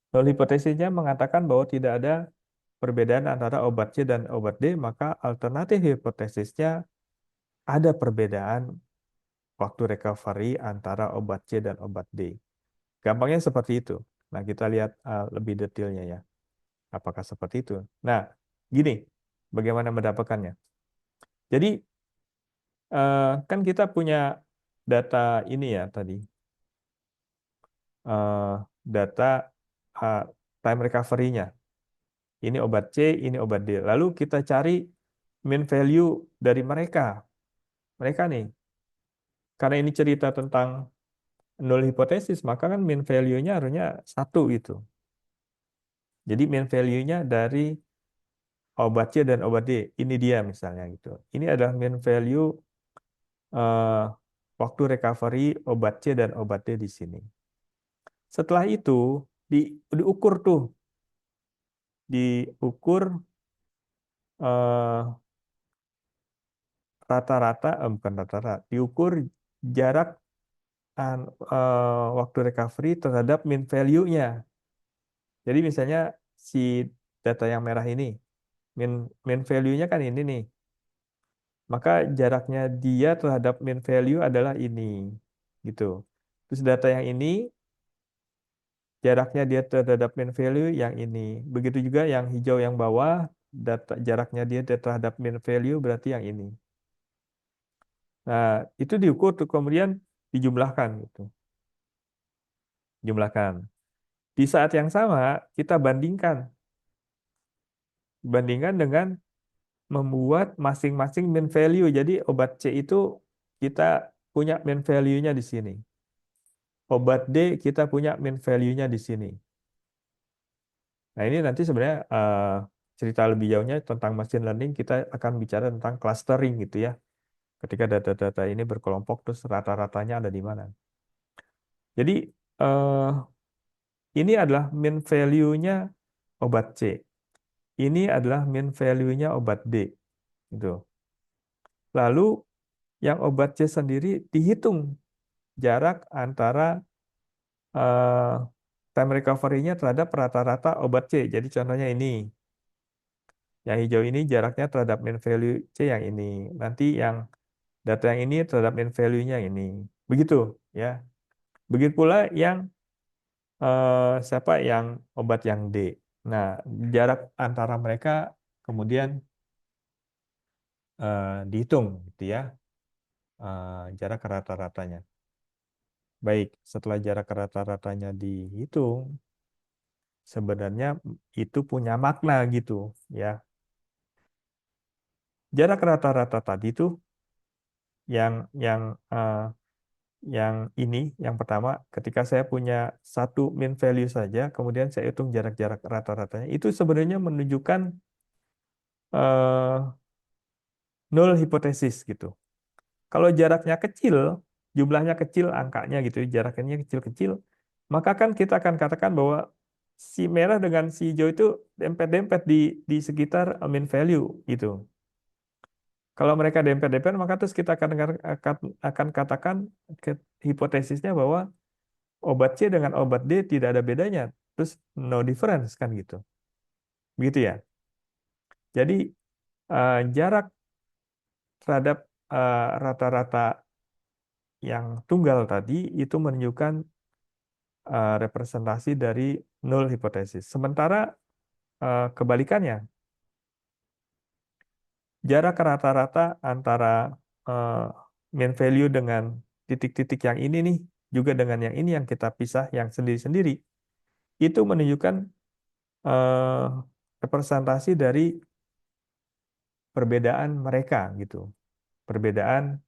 Nol hipotesisnya mengatakan bahwa tidak ada perbedaan antara obat C dan obat D, maka alternatif hipotesisnya ada perbedaan waktu recovery antara obat C dan obat D. Gampangnya seperti itu. Nah, kita lihat lebih detailnya ya. Apakah seperti itu? Nah, gini, bagaimana mendapatkannya? Jadi, kan kita punya data ini ya tadi. eh, Data eh, time recovery-nya. Ini obat C, ini obat D. Lalu kita cari mean value dari mereka. Mereka nih, karena ini cerita tentang nol hipotesis, maka kan mean value-nya harusnya satu gitu. Jadi mean value-nya dari obat C dan obat D. Ini dia misalnya gitu. Ini adalah mean value eh, waktu recovery obat C dan obat D di sini. Setelah itu diukur tuh, diukur rata-rata, bukan rata-rata, diukur jarak waktu recovery terhadap mean value-nya. Jadi misalnya si data yang merah ini, mean, mean value-nya kan ini nih. Maka jaraknya dia terhadap mean value adalah ini. Gitu. Terus data yang ini, jaraknya dia terhadap mean value yang ini. Begitu juga yang hijau yang bawah, data jaraknya dia terhadap mean value berarti yang ini. Nah, itu diukur tuh kemudian dijumlahkan gitu. Jumlahkan. Di saat yang sama, kita bandingkan dengan membuat masing-masing mean value. Jadi obat C itu kita punya mean value-nya di sini. Obat D kita punya mean value-nya di sini. Nah, ini nanti sebenarnya cerita lebih jauhnya tentang machine learning kita akan bicara tentang clustering gitu ya. Ketika data-data ini berkelompok terus rata-ratanya ada di mana. Jadi eh, ini adalah mean value-nya obat C. Ini adalah mean value-nya obat D gitu. Lalu yang obat C sendiri dihitung jarak antara eh, time recovery-nya terhadap rata-rata obat C. Jadi contohnya ini, yang hijau ini jaraknya terhadap mean value C yang ini. Nanti yang data yang ini terhadap mean value-nya ini. Begitu ya. Begitu pula yang siapa yang obat yang D. Nah, jarak antara mereka kemudian dihitung gitu ya, jarak rata-ratanya. Baik, setelah jarak rata-ratanya dihitung, sebenarnya itu punya makna gitu ya. Jarak rata-rata tadi itu yang yang eh, yang ini yang pertama ketika saya punya satu mean value saja, kemudian saya hitung jarak-jarak rata-ratanya, itu sebenarnya menunjukkan eh, null hipotesis gitu. Kalau jaraknya kecil, jumlahnya kecil, angkanya gitu, jaraknya kecil-kecil, maka kan kita akan katakan bahwa si merah dengan si hijau itu dempet-dempet di sekitar mean value gitu. Kalau mereka dempet-dempet, maka terus kita akan katakan hipotesisnya bahwa obat C dengan obat D tidak ada bedanya, terus no difference kan gitu. Begitu ya. Jadi jarak terhadap rata-rata yang tunggal tadi itu menunjukkan representasi dari null hipotesis. Sementara kebalikannya, jarak rata-rata antara eh, mean value dengan titik-titik yang ini nih, juga dengan yang ini yang kita pisah yang sendiri-sendiri, itu menunjukkan eh, representasi dari perbedaan mereka gitu. Perbedaan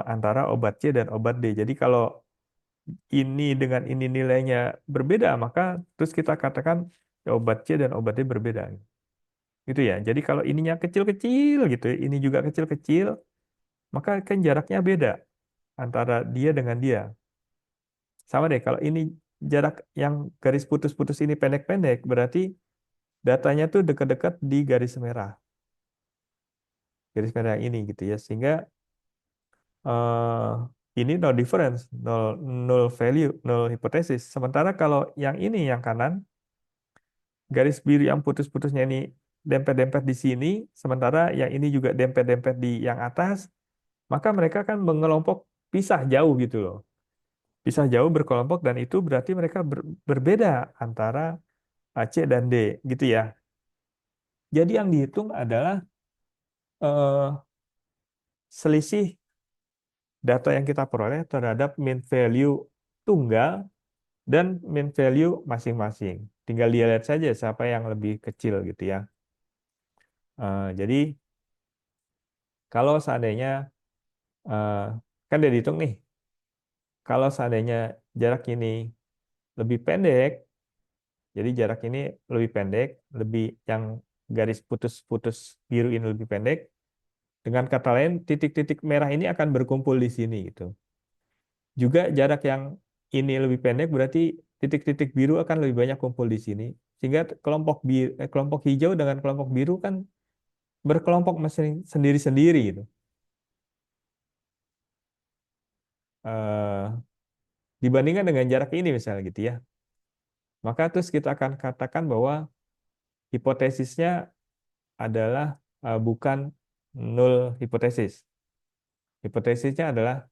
antara obat C dan obat D. Jadi kalau ini dengan ini nilainya berbeda, maka terus kita katakan ya obat C dan obat D berbeda. Gitu ya. Jadi kalau ininya kecil-kecil gitu, ini juga kecil-kecil, maka kan jaraknya beda antara dia dengan dia. Sama deh, kalau ini jarak yang garis putus-putus ini pendek-pendek, berarti datanya tuh dekat-dekat di garis merah yang ini gitu ya. Sehingga ini no difference, null value, null hipotesis. Sementara kalau yang ini yang kanan, garis biru yang putus-putusnya ini dempet-dempet di sini, sementara yang ini juga dempet-dempet di yang atas, maka mereka kan mengelompok pisah jauh gitu loh. Pisah jauh berkelompok dan itu berarti mereka berbeda antara C dan D gitu ya. Jadi yang dihitung adalah eh, selisih data yang kita peroleh terhadap mean value tunggal dan mean value masing-masing. Tinggal dia lihat saja siapa yang lebih kecil gitu ya. Jadi kalau seandainya eh, kan dia dihitung nih, kalau seandainya jarak ini lebih pendek, jadi jarak ini lebih pendek, lebih yang garis putus-putus biru ini lebih pendek. Dengan kata lain, titik-titik merah ini akan berkumpul di sini gitu. Juga jarak yang ini lebih pendek berarti titik-titik biru akan lebih banyak kumpul di sini. Sehingga kelompok hijau dengan kelompok biru kan berkelompok masing sendiri-sendiri gitu. Eh, Dibandingkan dengan jarak ini misalnya gitu ya. Maka terus kita akan katakan bahwa hipotesisnya adalah bukan null hipotesis. Hipotesisnya adalah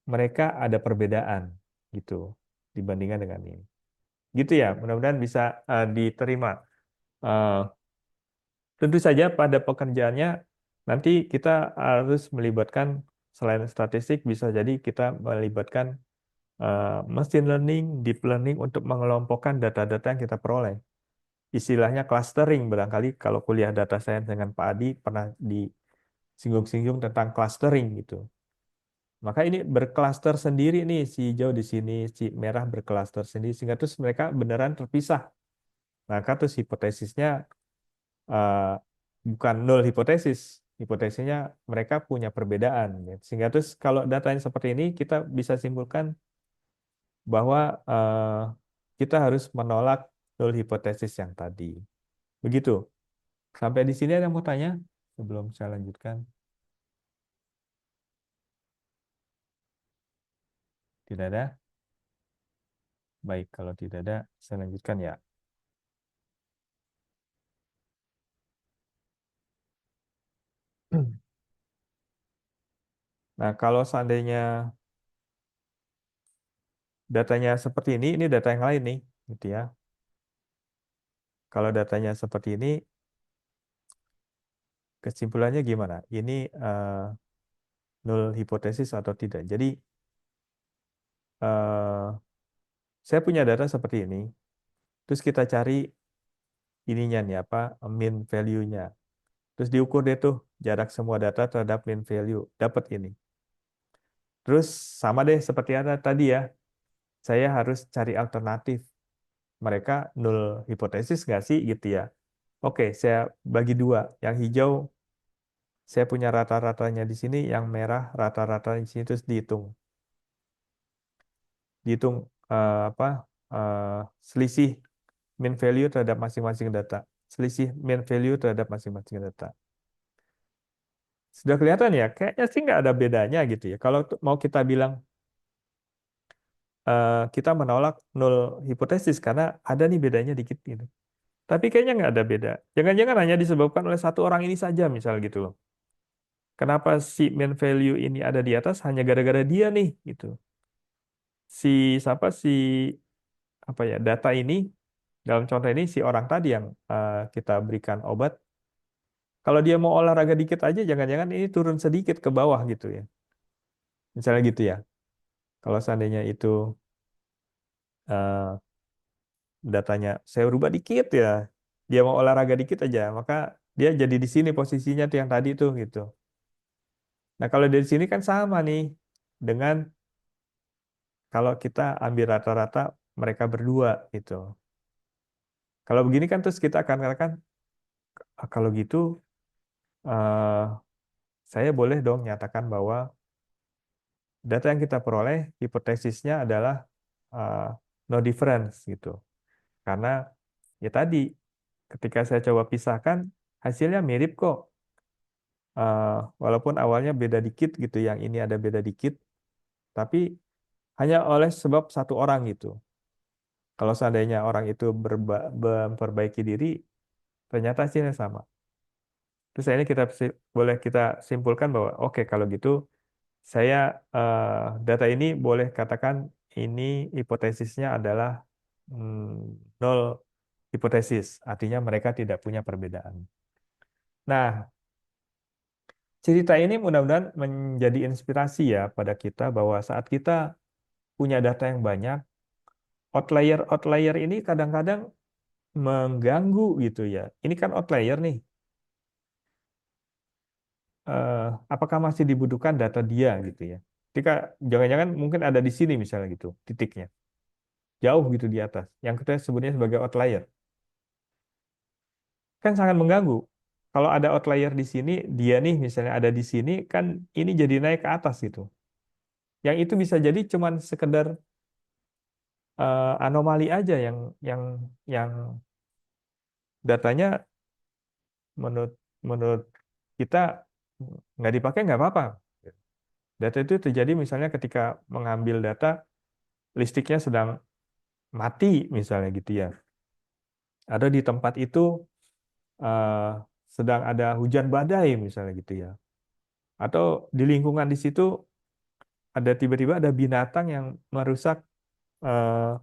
mereka ada perbedaan gitu dibandingkan dengan ini. Gitu ya, mudah-mudahan bisa diterima. Eh, Tentu saja pada pekerjaannya nanti kita harus melibatkan selain statistik bisa jadi kita melibatkan machine learning, deep learning untuk mengelompokkan data-data yang kita peroleh. Istilahnya clustering barangkali kalau kuliah data science dengan Pak Adi pernah disinggung-singgung tentang clustering gitu. Maka ini berklaster sendiri nih si hijau di sini, si merah berklaster sendiri sehingga terus mereka beneran terpisah. Maka terus hipotesisnya eh, bukan nol hipotesis. Hipotesisnya mereka punya perbedaan. Ya. Sehingga terus kalau datanya seperti ini kita bisa simpulkan bahwa kita harus menolak nol hipotesis yang tadi. Begitu. Sampai di sini ada yang mau tanya sebelum saya lanjutkan? Tidak ada? Baik, kalau tidak ada, saya lanjutkan ya. Nah, kalau seandainya datanya seperti ini data yang lain nih, gitu ya. Kalau datanya seperti ini, kesimpulannya gimana? Ini null hipotesis atau tidak? Jadi, eh, saya punya data seperti ini, terus kita cari ininya nih apa mean value-nya. Terus diukur deh tuh jarak semua data terhadap mean value, dapat ini. Terus sama deh seperti ada tadi ya, saya harus cari alternatif. Mereka null hipotesis nggak sih gitu ya? Oke, saya bagi dua. Yang hijau saya punya rata-ratanya di sini, yang merah rata-rata di sini terus dihitung. Dihitung apa eh, selisih mean value terhadap masing-masing data. Selisih mean value terhadap masing-masing data. Sudah kelihatan ya, kayaknya sih nggak ada bedanya gitu ya. Kalau mau kita bilang kita menolak null hipotesis karena ada nih bedanya dikit gitu. Tapi kayaknya nggak ada beda. Jangan-jangan hanya disebabkan oleh satu orang ini saja misal gitu loh. Kenapa si mean value ini ada di atas hanya gara-gara dia nih gitu. Si siapa si apa ya data ini dalam contoh ini si orang tadi yang kita berikan obat. Kalau dia mau olahraga dikit aja, jangan-jangan ini turun sedikit ke bawah gitu ya. Misalnya gitu ya. Kalau seandainya itu eh, datanya saya rubah dikit ya, dia mau olahraga dikit aja, maka dia jadi di sini posisinya tuh yang tadi tuh gitu. Nah kalau dari sini kan sama nih dengan kalau kita ambil rata-rata mereka berdua gitu. Kalau begini kan terus kita akan katakan, "Ah, kalau gitu eh, saya boleh dong nyatakan bahwa data yang kita peroleh hipotesisnya adalah eh, no difference gitu. Karena ya tadi ketika saya coba pisahkan hasilnya mirip kok. Eh, Walaupun awalnya beda dikit gitu, yang ini ada beda dikit, tapi hanya oleh sebab satu orang gitu. Kalau seandainya orang itu memperbaiki diri, ternyata hasilnya sama. Terus ini kita boleh kita simpulkan bahwa oke kalau gitu saya data ini boleh katakan ini hipotesisnya adalah nol hipotesis, artinya mereka tidak punya perbedaan. Nah, cerita ini mudah-mudahan menjadi inspirasi ya pada kita bahwa saat kita punya data yang banyak, outlier-outlier ini kadang-kadang mengganggu gitu ya. Ini kan outlier nih. Eh, Apakah masih dibutuhkan data dia gitu ya? Ketika jangan-jangan mungkin ada di sini misalnya gitu titiknya, jauh gitu di atas, yang kita sebutnya sebagai outlier, kan sangat mengganggu. Kalau ada outlier di sini, dia nih misalnya ada di sini, kan ini jadi naik ke atas gitu. Yang itu bisa jadi cuman sekedar anomali aja yang yang datanya menurut menurut kita nggak dipakai nggak apa-apa. Data itu terjadi misalnya ketika mengambil data listriknya sedang mati misalnya gitu ya. Ada di tempat itu eh, sedang ada hujan badai misalnya gitu ya. Atau di lingkungan di situ ada tiba-tiba ada binatang yang merusak eh,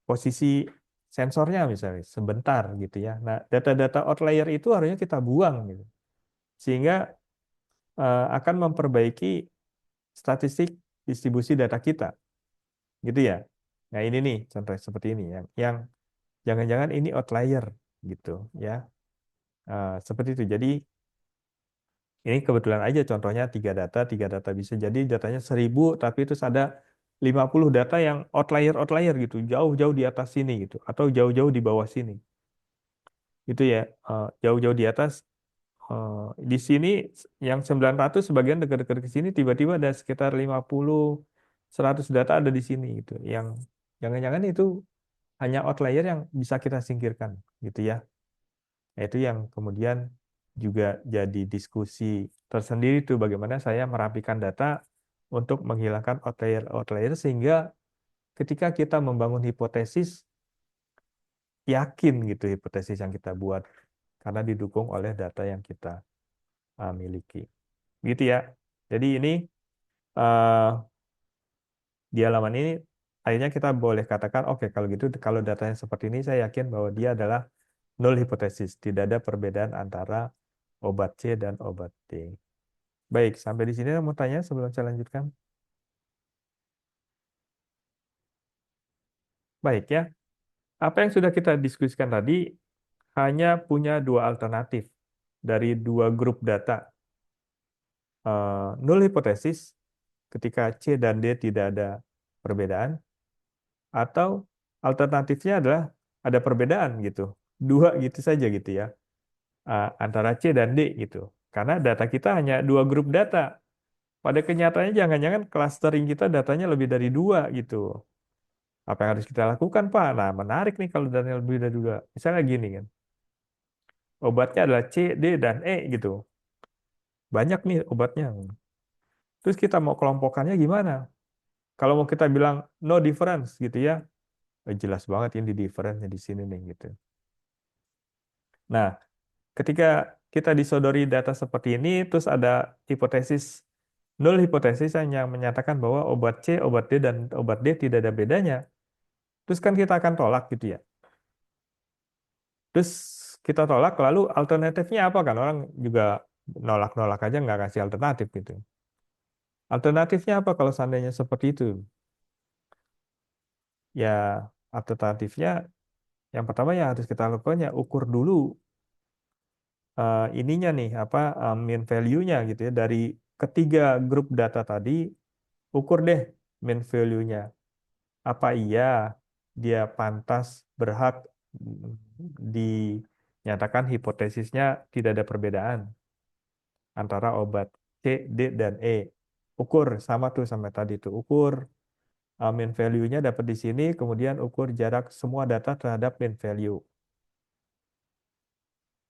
posisi sensornya misalnya sebentar gitu ya. Nah, data-data outlier itu harusnya kita buang gitu. Sehingga akan memperbaiki statistik distribusi data kita, gitu ya. Nah, ini nih contoh seperti ini yang jangan-jangan ini outlier gitu ya. Seperti itu. Jadi ini kebetulan aja contohnya tiga data bisa jadi datanya 1.000 tapi terus ada 50 data yang outlier gitu, jauh-jauh di atas sini gitu atau jauh-jauh di bawah sini. Itu ya, jauh-jauh di atas. Di sini yang 900 sebagian dekat-dekat ke sini tiba-tiba ada sekitar 50 100 data ada di sini gitu. Yang jangan-jangan itu hanya outlier yang bisa kita singkirkan gitu ya. Nah, itu yang kemudian juga jadi diskusi tersendiri tuh bagaimana saya merapikan data untuk menghilangkan outlier sehingga ketika kita membangun hipotesis yakin gitu hipotesis yang kita buat karena didukung oleh data yang kita miliki. Gitu ya. Jadi ini eh, di halaman ini akhirnya kita boleh katakan oke kalau gitu kalau datanya seperti ini saya yakin bahwa dia adalah null hipotesis, tidak ada perbedaan antara obat C dan obat D. Baik, sampai di sini mau tanya sebelum saya lanjutkan. Baik ya. Apa yang sudah kita diskusikan tadi hanya punya dua alternatif dari dua grup data. Null hipotesis ketika C dan D tidak ada perbedaan atau alternatifnya adalah ada perbedaan gitu. Dua gitu saja gitu ya. Antara C dan D gitu. Karena data kita hanya dua grup data. Pada kenyataannya jangan-jangan clustering kita datanya lebih dari dua gitu. Apa yang harus kita lakukan, Pak? Nah, menarik nih kalau datanya lebih dari dua. Misalnya gini kan. Obatnya adalah C, D, dan E gitu. Banyak nih obatnya. Terus kita mau kelompokannya gimana? Kalau mau kita bilang no difference gitu ya, jelas banget ini difference di sini nih gitu. Nah, ketika kita disodori data seperti ini, terus ada hipotesis, null hipotesis yang menyatakan bahwa obat C, obat D, dan obat D tidak ada bedanya. Terus kan kita akan tolak gitu ya. Terus kita tolak, lalu alternatifnya apa kan? Orang juga nolak-nolak aja nggak kasih alternatif gitu. Alternatifnya apa kalau seandainya seperti itu? Ya, alternatifnya yang pertama yang harus kita lakukan ya ukur dulu ininya nih apa mean value-nya gitu ya dari ketiga grup data tadi ukur deh mean value-nya apa iya dia pantas berhak dinyatakan hipotesisnya tidak ada perbedaan antara obat C, D, dan E. Ukur sama tuh sama tadi tuh ukur mean value-nya dapat di sini kemudian ukur jarak semua data terhadap mean value.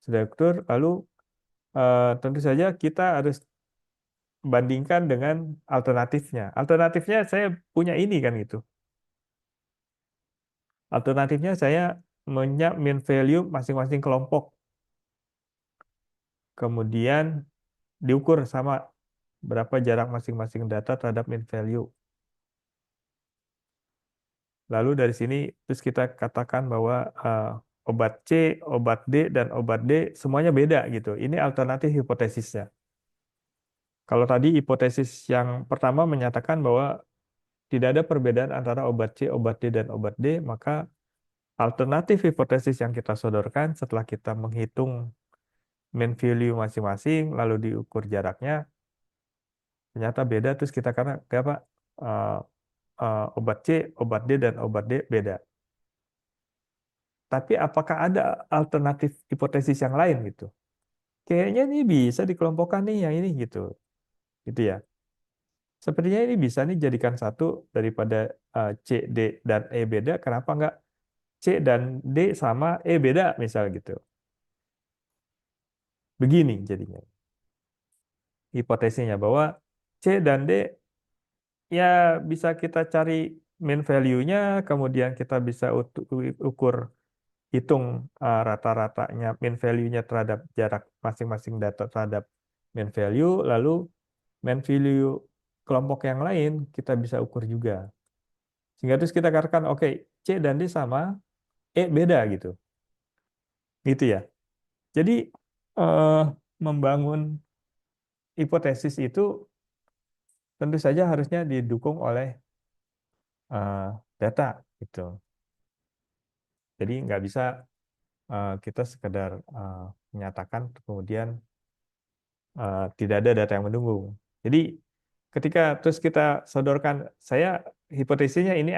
Sudah ukur lalu tentu saja kita harus bandingkan dengan alternatifnya. Alternatifnya saya punya ini kan gitu. Alternatifnya saya punya mean value masing-masing kelompok. Kemudian diukur sama berapa jarak masing-masing data terhadap mean value. Lalu dari sini terus kita katakan bahwa obat C, obat D, dan obat D semuanya beda gitu. Ini alternatif hipotesisnya. Kalau tadi hipotesis yang pertama menyatakan bahwa tidak ada perbedaan antara obat C, obat D, dan obat D, maka alternatif hipotesis yang kita sodorkan setelah kita menghitung mean value masing-masing, lalu diukur jaraknya, ternyata beda. Terus kita karena apa obat C, obat D, dan obat D beda. Tapi apakah ada alternatif hipotesis yang lain gitu? Kayaknya ini bisa dikelompokkan nih yang ini gitu, gitu ya. Sepertinya ini bisa nih jadikan satu daripada C, D, dan E beda. Kenapa nggak C dan D sama E beda misal gitu? Begini jadinya. Hipotesisnya bahwa C dan D ya bisa kita cari mean value-nya, kemudian kita bisa ukur hitung rata-ratanya mean value-nya terhadap jarak masing-masing data terhadap mean value, lalu mean value kelompok yang lain kita bisa ukur juga. Sehingga terus kita katakan, oke, C dan D sama, E beda gitu. Gitu ya. Jadi eh, membangun hipotesis itu tentu saja harusnya didukung oleh eh, data gitu. Jadi nggak bisa kita sekedar menyatakan kemudian tidak ada data yang mendukung. Jadi ketika terus kita sodorkan, saya hipotesisnya ini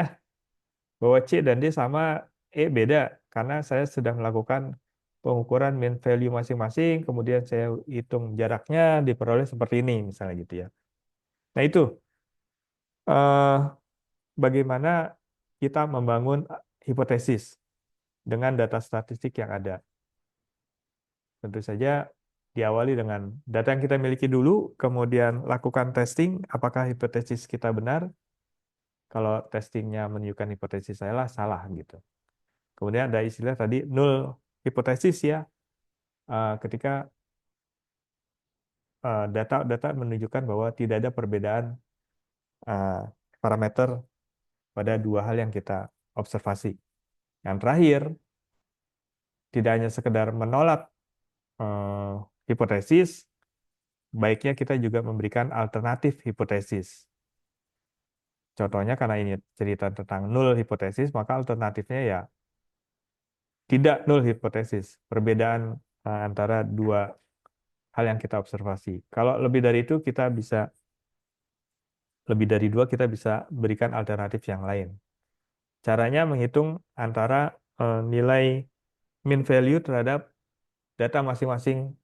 bahwa C dan D sama, E beda karena saya sudah melakukan pengukuran mean value masing-masing, kemudian saya hitung jaraknya diperoleh seperti ini misalnya gitu ya. Nah itu eh, bagaimana kita membangun hipotesis dengan data statistik yang ada. Tentu saja diawali dengan data yang kita miliki dulu, kemudian lakukan testing, apakah hipotesis kita benar. Kalau testingnya menunjukkan hipotesis saya lah salah gitu. Kemudian ada istilah tadi null hipotesis ya, ketika data-data menunjukkan bahwa tidak ada perbedaan eh, parameter pada dua hal yang kita observasi. Yang terakhir, tidak hanya sekedar menolak eh, hipotesis, baiknya kita juga memberikan alternatif hipotesis. Contohnya karena ini cerita tentang null hipotesis, maka alternatifnya ya tidak null hipotesis. Perbedaan antara dua hal yang kita observasi. Kalau lebih dari itu kita bisa lebih dari dua kita bisa berikan alternatif yang lain. Caranya menghitung antara nilai mean value terhadap data masing-masing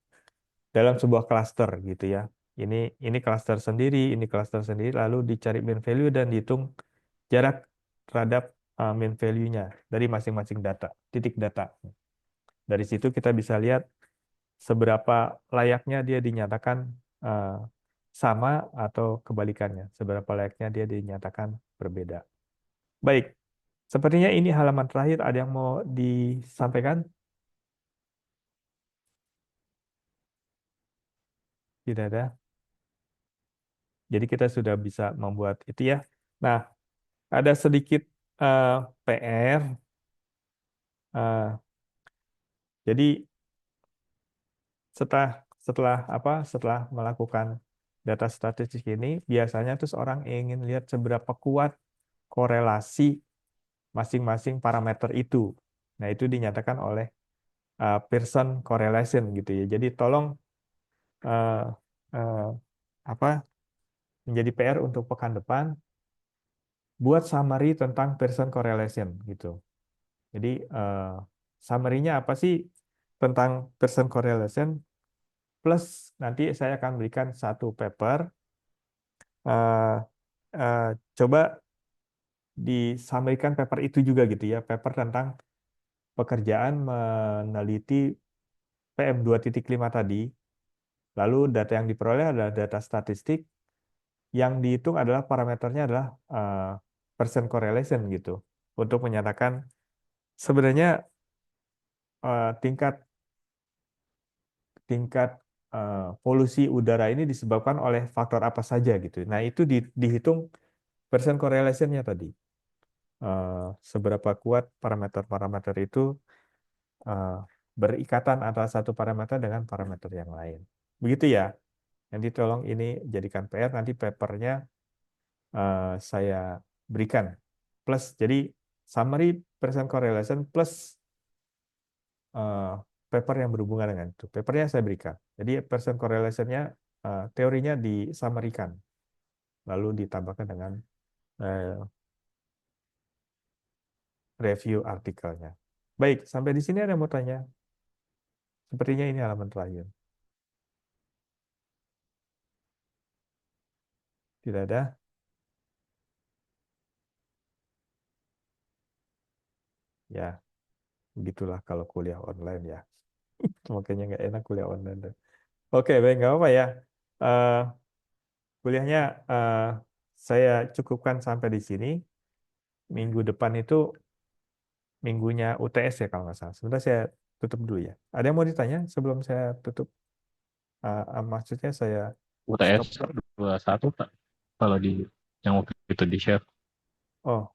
dalam sebuah klaster gitu ya. Ini klaster sendiri, ini klaster sendiri, lalu dicari mean value dan dihitung jarak terhadap mean value-nya dari masing-masing data, titik data. Dari situ kita bisa lihat seberapa layaknya dia dinyatakan eh, sama atau kebalikannya, seberapa layaknya dia dinyatakan berbeda. Baik, sepertinya ini halaman terakhir. Ada yang mau disampaikan? Tidak ada. Jadi kita sudah bisa membuat itu ya. Nah, ada sedikit eh, PR. eh, jadi setelah setelah apa? Setelah melakukan data statistik ini, biasanya terus orang ingin lihat seberapa kuat korelasi masing-masing parameter itu. Nah, itu dinyatakan oleh Pearson correlation gitu ya. Jadi tolong eh, eh, apa menjadi PR untuk pekan depan buat summary tentang Pearson correlation gitu. Jadi summary-nya apa sih tentang Pearson correlation, plus nanti saya akan berikan satu paper. eh, Coba disampaikan paper itu juga gitu ya, paper tentang pekerjaan meneliti PM2.5 tadi. Lalu data yang diperoleh adalah data statistik, yang dihitung adalah parameternya adalah eh, percent correlation gitu, untuk menyatakan sebenarnya tingkat tingkat polusi udara ini disebabkan oleh faktor apa saja gitu. Nah, itu dihitung percent correlation-nya tadi. Seberapa kuat parameter-parameter itu eh, berikatan antara satu parameter dengan parameter yang lain. Begitu ya. Nanti tolong ini jadikan PR, nanti papernya saya berikan. Plus, jadi summary percent correlation plus eh, paper yang berhubungan dengan itu. Papernya saya berikan. Jadi percent correlation-nya teorinya disummary-kan, lalu ditambahkan dengan eh, review artikelnya. Baik, sampai di sini ada yang mau tanya? Sepertinya ini halaman terakhir. Tidak ada? Ya, begitulah kalau kuliah online ya. Makanya nggak enak kuliah online. Oke, baik, nggak apa-apa ya. Eh, Kuliahnya saya cukupkan sampai di sini. Minggu depan itu minggunya UTS ya kalau nggak salah. Sebentar saya tutup dulu ya. Ada yang mau ditanya sebelum saya tutup? Maksudnya saya UTS stop. 21 Pak. Kalau di yang waktu itu di share. Oh,